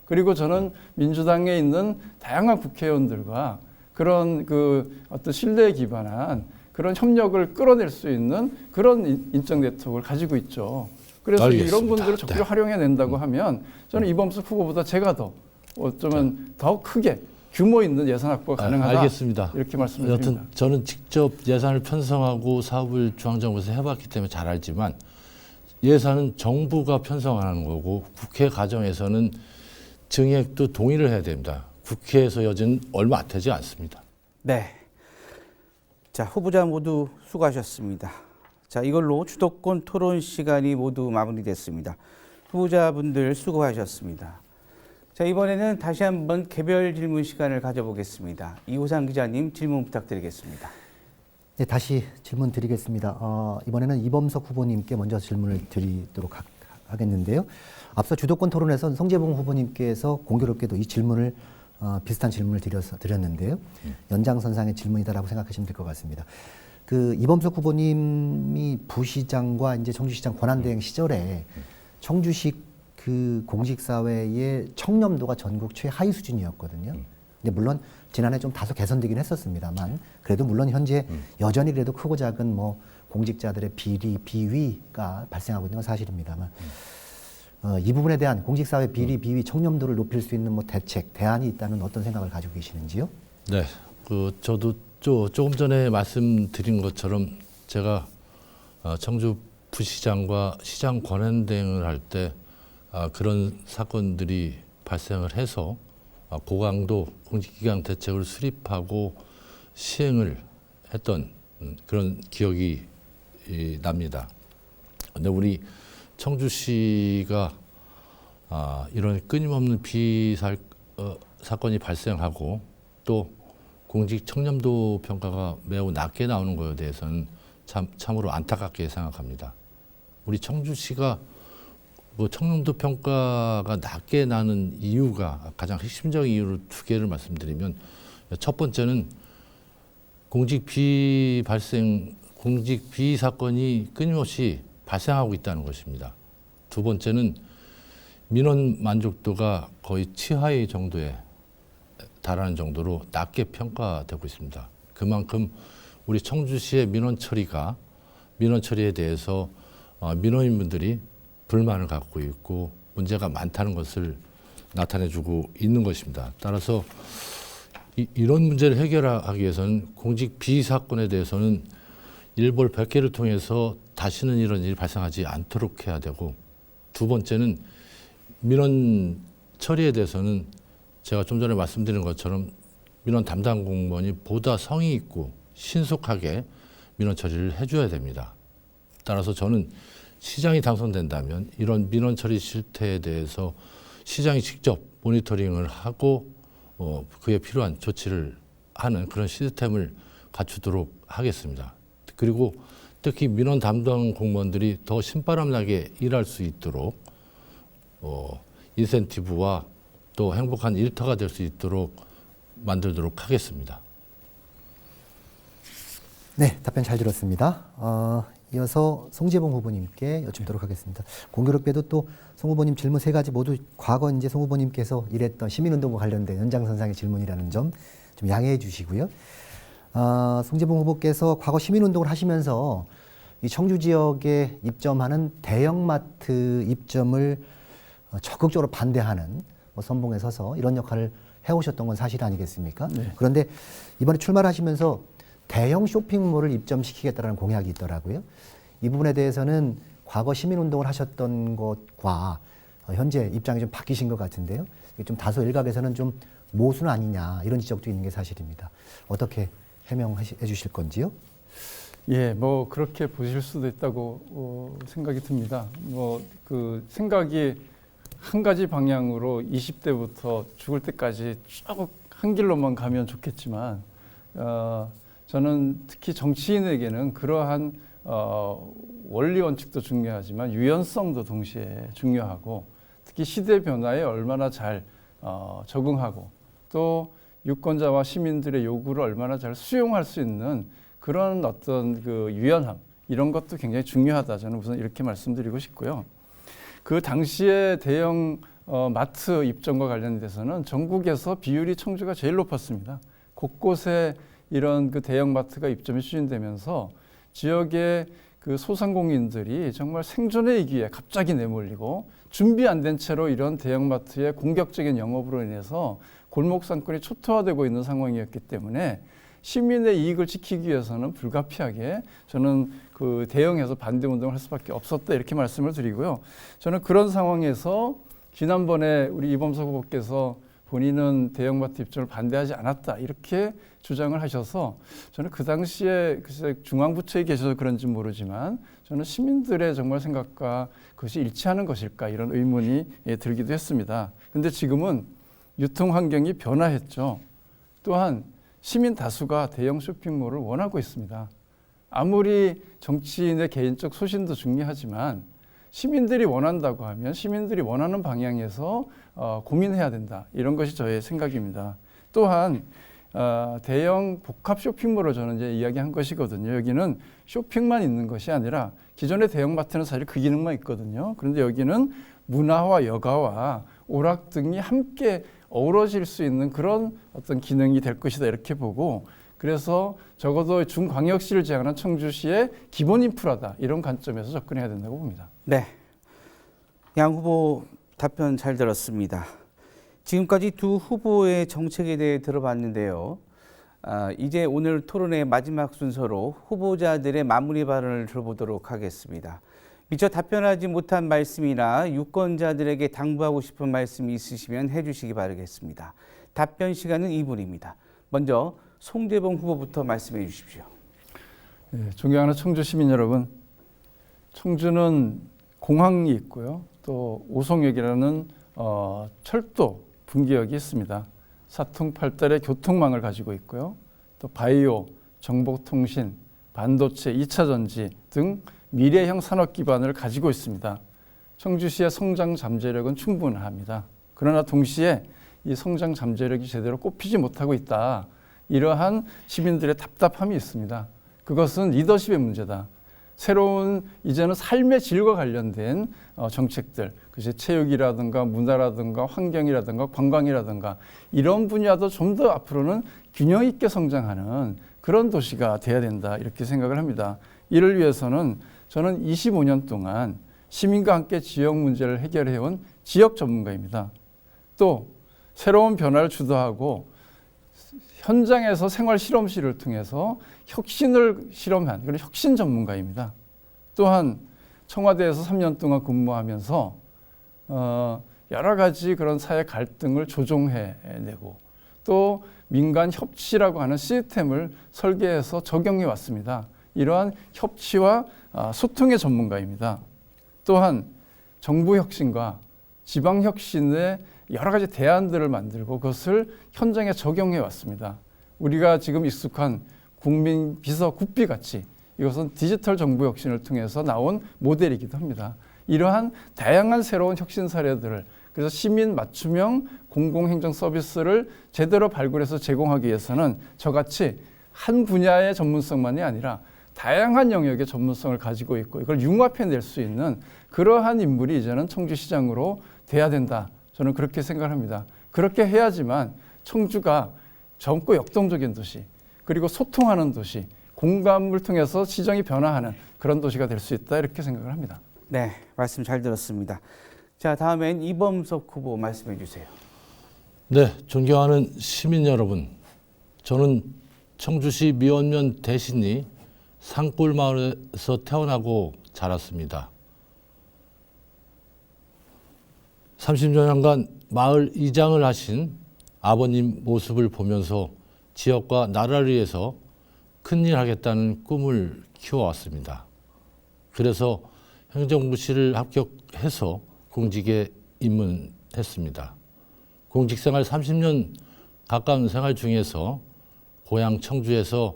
B: 그리고 저는 민주당에 있는 다양한 국회의원들과 그런 그 어떤 신뢰에 기반한 그런 협력을 끌어낼 수 있는 그런 인적 네트워크를 가지고 있죠. 그래서
C: 알겠습니다.
B: 이런 분들을 적극 활용해낸다고 하면 저는 이범석 후보보다 제가 더 어쩌면 더 크게 규모 있는 예산 확보가 가능하다.
C: 알겠습니다.
B: 이렇게 말씀드립니다.
C: 여튼 저는 직접 예산을 편성하고 사업을 중앙정부에서 해봤기 때문에 잘 알지만 예산은 정부가 편성하는 거고 국회 과정에서는 증액도 동의를 해야 됩니다. 국회에서 여지는 얼마 되지 않습니다.
A: 네. 자, 후보자 모두 수고하셨습니다. 자, 이걸로 주도권 토론 시간이 모두 마무리됐습니다. 후보자분들 수고하셨습니다. 자, 이번에는 다시 한번 개별 질문 시간을 가져보겠습니다. 이호상 기자님 질문 부탁드리겠습니다.
D: 네, 다시 질문 드리겠습니다. 이번에는 이범석 후보님께 먼저 질문을 드리도록 하겠는데요. 앞서 주도권 토론에서 성재봉 후보님께서 공교롭게도 이 질문을 비슷한 질문을 드렸는데요. 연장선상의 질문이다라고 생각하시면 될 것 같습니다. 그 이범석 후보님이 부시장과 이제 청주시장 권한대행 시절에 청주시 그 공직사회의 청렴도가 전국 최하위 수준이었거든요. 근데 물론 지난해 좀 다소 개선되긴 했었습니다만 그래도 물론 현재 여전히 그래도 크고 작은 뭐 공직자들의 비리, 비위가 발생하고 있는 건 사실입니다만 이 부분에 대한 공직사회 비리, 비위, 청렴도를 높일 수 있는 뭐 대책, 대안이 있다는 어떤 생각을 가지고 계시는지요?
C: 네, 저도 조금 전에 말씀드린 것처럼 제가 청주 부시장과 시장 권한대행을 할 때 그런 사건들이 발생을 해서 고강도 공직기강 대책을 수립하고 시행을 했던 그런 기억이 납니다. 근데 우리 청주시가 이런 끊임없는 사건이 발생하고 또 공직 청렴도 평가가 매우 낮게 나오는 것에 대해서는 참으로 안타깝게 생각합니다. 우리 청주시가 뭐 청렴도 평가가 낮게 나는 이유가 가장 핵심적인 이유를 두 개를 말씀드리면 첫 번째는 공직 비위 사건이 끊임없이 발생하고 있다는 것입니다. 두 번째는 민원 만족도가 거의 치하의 정도에 달하는 정도로 낮게 평가되고 있습니다. 그만큼 우리 청주시의 민원 처리에 대해서 민원인분들이 불만을 갖고 있고 문제가 많다는 것을 나타내주고 있는 것입니다. 따라서 이런 문제를 해결하기 위해서는 공직 비위 사건에 대해서는 일벌 100개를 통해서 다시는 이런 일이 발생하지 않도록 해야 되고 두 번째는 민원 처리에 대해서는 제가 좀 전에 말씀드린 것처럼 민원 담당 공무원이 보다 성의 있고 신속하게 민원 처리를 해줘야 됩니다. 따라서 저는 시장이 당선된다면 이런 민원 처리 실태에 대해서 시장이 직접 모니터링을 하고 그에 필요한 조치를 하는 그런 시스템을 갖추도록 하겠습니다. 그리고 특히 민원 담당 공무원들이 더 신바람나게 일할 수 있도록 인센티브와 또 행복한 일터가 될 수 있도록 만들도록 하겠습니다.
D: 네, 답변 잘 들었습니다. 이어서 송재봉 후보님께 여쭙도록 하겠습니다. 공교롭게도 또 송 후보님 질문 세 가지 모두 과거 이제 송 후보님께서 일했던 시민운동과 관련된 연장선상의 질문이라는 점 좀 양해해 주시고요. 송재봉 후보께서 과거 시민운동을 하시면서 이 청주 지역에 입점하는 대형마트 입점을 적극적으로 반대하는 선봉에 서서 이런 역할을 해오셨던 건 사실 아니겠습니까?
B: 네.
D: 그런데 이번에 출마하시면서 대형 쇼핑몰을 입점시키겠다는 공약이 있더라고요. 이 부분에 대해서는 과거 시민운동을 하셨던 것과 현재 입장이 좀 바뀌신 것 같은데요. 좀 다소 일각에서는 좀 모순 아니냐 이런 지적도 있는 게 사실입니다. 어떻게 해명해 주실 건지요?
B: 예, 뭐 그렇게 보실 수도 있다고 생각이 듭니다. 뭐 그 생각이 한 가지 방향으로 20대부터 죽을 때까지 쭉 한 길로만 가면 좋겠지만 저는 특히 정치인에게는 그러한 원리 원칙도 중요하지만 유연성도 동시에 중요하고 특히 시대 변화에 얼마나 잘 적응하고 또 유권자와 시민들의 요구를 얼마나 잘 수용할 수 있는 그런 어떤 그 유연함 이런 것도 굉장히 중요하다. 저는 우선 이렇게 말씀드리고 싶고요. 그 당시에 대형 마트 입점과 관련돼서는 전국에서 비율이 청주가 제일 높았습니다. 곳곳에 이런 그 대형 마트가 입점이 추진되면서 지역의 그 소상공인들이 정말 생존의 위기에 갑자기 내몰리고 준비 안 된 채로 이런 대형 마트의 공격적인 영업으로 인해서 골목 상권이 초토화되고 있는 상황이었기 때문에 시민의 이익을 지키기 위해서는 불가피하게 저는 그 대응해서 반대 운동을 할 수밖에 없었다 이렇게 말씀을 드리고요. 저는 그런 상황에서 지난번에 우리 이범석 후보께서 본인은 대형마트 입점을 반대하지 않았다 이렇게 주장을 하셔서 저는 그 당시에 글쎄 중앙부처에 계셔서 그런지 모르지만 저는 시민들의 정말 생각과 그것이 일치하는 것일까 이런 의문이 들기도 했습니다. 근데 지금은 유통 환경이 변화했죠. 또한 시민 다수가 대형 쇼핑몰을 원하고 있습니다. 아무리 정치인의 개인적 소신도 중요하지만 시민들이 원한다고 하면 시민들이 원하는 방향에서 고민해야 된다. 이런 것이 저의 생각입니다. 또한 대형 복합 쇼핑몰을 저는 이제 이야기한 것이거든요. 여기는 쇼핑만 있는 것이 아니라 기존의 대형마트는 사실 그 기능만 있거든요. 그런데 여기는 문화와 여가와 오락 등이 함께 어우러질 수 있는 그런 어떤 기능이 될 것이다 이렇게 보고 그래서 적어도 중광역시를 제한한 청주시의 기본 인프라다 이런 관점에서 접근해야 된다고 봅니다.
A: 네, 양 후보 답변 잘 들었습니다. 지금까지 두 후보의 정책에 대해 들어봤는데요. 이제 오늘 토론의 마지막 순서로 후보자들의 마무리 발언을 들어보도록 하겠습니다. 미처 답변하지 못한 말씀이나 유권자들에게 당부하고 싶은 말씀이 있으시면 해주시기 바라겠습니다. 답변 시간은 2분입니다. 먼저 송재봉 후보부터 말씀해 주십시오.
B: 네, 존경하는 청주 시민 여러분, 청주는 공항이 있고요. 또 오송역이라는 철도 분기역이 있습니다. 사통팔달의 교통망을 가지고 있고요. 또 바이오, 정보통신, 반도체, 2차 전지 등 미래형 산업 기반을 가지고 있습니다. 청주시의 성장 잠재력은 충분합니다. 그러나 동시에 이 성장 잠재력이 제대로 꼽히지 못하고 있다. 이러한 시민들의 답답함이 있습니다. 그것은 리더십의 문제다. 새로운 이제는 삶의 질과 관련된 정책들, 그것이 체육이라든가 문화라든가 환경이라든가 관광이라든가 이런 분야도 좀 더 앞으로는 균형 있게 성장하는 그런 도시가 돼야 된다 이렇게 생각을 합니다. 이를 위해서는 저는 25년 동안 시민과 함께 지역 문제를 해결해온 지역 전문가입니다. 또 새로운 변화를 주도하고 현장에서 생활 실험실을 통해서 혁신을 실험한 그런 혁신 전문가입니다. 또한 청와대에서 3년 동안 근무하면서 여러 가지 그런 사회 갈등을 조정해내고 또 민간 협치라고 하는 시스템을 설계해서 적용해 왔습니다. 이러한 협치와 소통의 전문가입니다. 또한 정부 혁신과 지방 혁신의 여러 가지 대안들을 만들고 그것을 현장에 적용해 왔습니다. 우리가 지금 익숙한 국민 비서 국비 같이 이것은 디지털 정부 혁신을 통해서 나온 모델이기도 합니다. 이러한 다양한 새로운 혁신 사례들을 그래서 시민 맞춤형 공공행정 서비스를 제대로 발굴해서 제공하기 위해서는 저같이 한 분야의 전문성만이 아니라 다양한 영역의 전문성을 가지고 있고 이걸 융합해낼 수 있는 그러한 인물이 이제는 청주시장으로 돼야 된다. 저는 그렇게 생각합니다. 그렇게 해야지만 청주가 젊고 역동적인 도시 그리고 소통하는 도시 공감을 통해서 시정이 변화하는 그런 도시가 될 수 있다 이렇게 생각을 합니다.
A: 네, 말씀 잘 들었습니다. 자, 다음엔 이범석 후보 말씀해 주세요.
C: 네, 존경하는 시민 여러분, 저는 청주시 미원면 대신리 산골마을에서 태어나고 자랐습니다. 30년간 마을 이장을 하신 아버님 모습을 보면서 지역과 나라를 위해서 큰일 하겠다는 꿈을 키워왔습니다. 그래서 행정고시를 합격해서 공직에 입문했습니다. 공직생활 30년 가까운 생활 중에서 고향 청주에서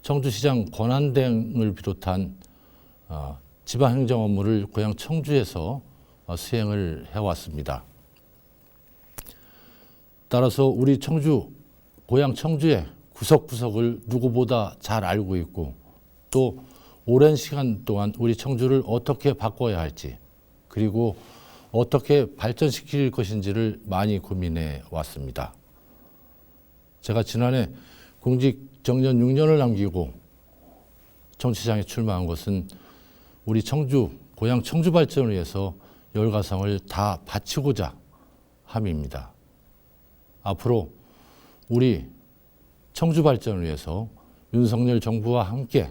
C: 청주시장 권한대행을 비롯한 지방행정 업무를 고향 청주에서 수행을 해왔습니다. 따라서 우리 청주, 고향 청주의 구석구석을 누구보다 잘 알고 있고 또 오랜 시간 동안 우리 청주를 어떻게 바꿔야 할지 그리고 어떻게 발전시킬 것인지를 많이 고민해 왔습니다. 제가 지난해 공직 정년 6년을 남기고 청주시장에 출마한 것은 우리 청주, 고향 청주 발전을 위해서 열과성을 다 바치고자 함입니다. 앞으로 우리 청주 발전을 위해서 윤석열 정부와 함께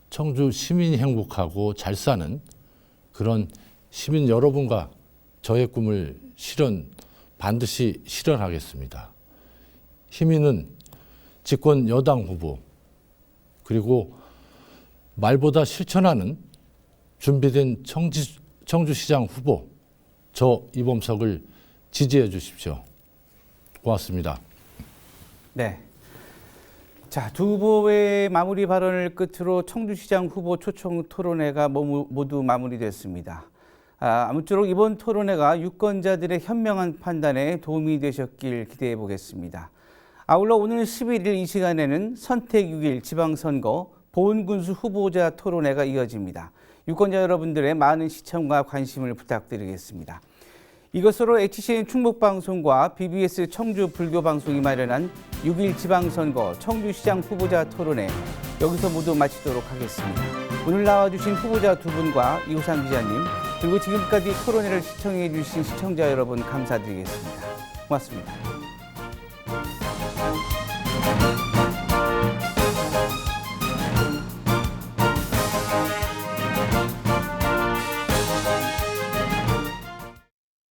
C: 청주 시민이 행복하고 잘 사는 그런 시민 여러분과 저의 꿈을 반드시 실현하겠습니다. 힘있는 집권 여당 후보 그리고 말보다 실천하는 준비된 청주시장 후보 저 이범석을 지지해 주십시오. 고맙습니다.
A: 네. 자, 두 후보의 마무리 발언을 끝으로 청주시장 후보 초청 토론회가 모두 마무리됐습니다. 아무쪼록 이번 토론회가 유권자들의 현명한 판단에 도움이 되셨길 기대해 보겠습니다. 아울러 오늘 11일 이 시간에는 선택 6일 지방선거 보훈군수 후보자 토론회가 이어집니다. 유권자 여러분들의 많은 시청과 관심을 부탁드리겠습니다. 이것으로 HCN 충북방송과 BBS 청주 불교방송이 마련한 6일 지방선거 청주시장 후보자 토론회 여기서 모두 마치도록 하겠습니다. 오늘 나와주신 후보자 두 분과 이호상 기자님 그리고 지금까지 토론회를 시청해 주신 시청자 여러분 감사드리겠습니다. 고맙습니다.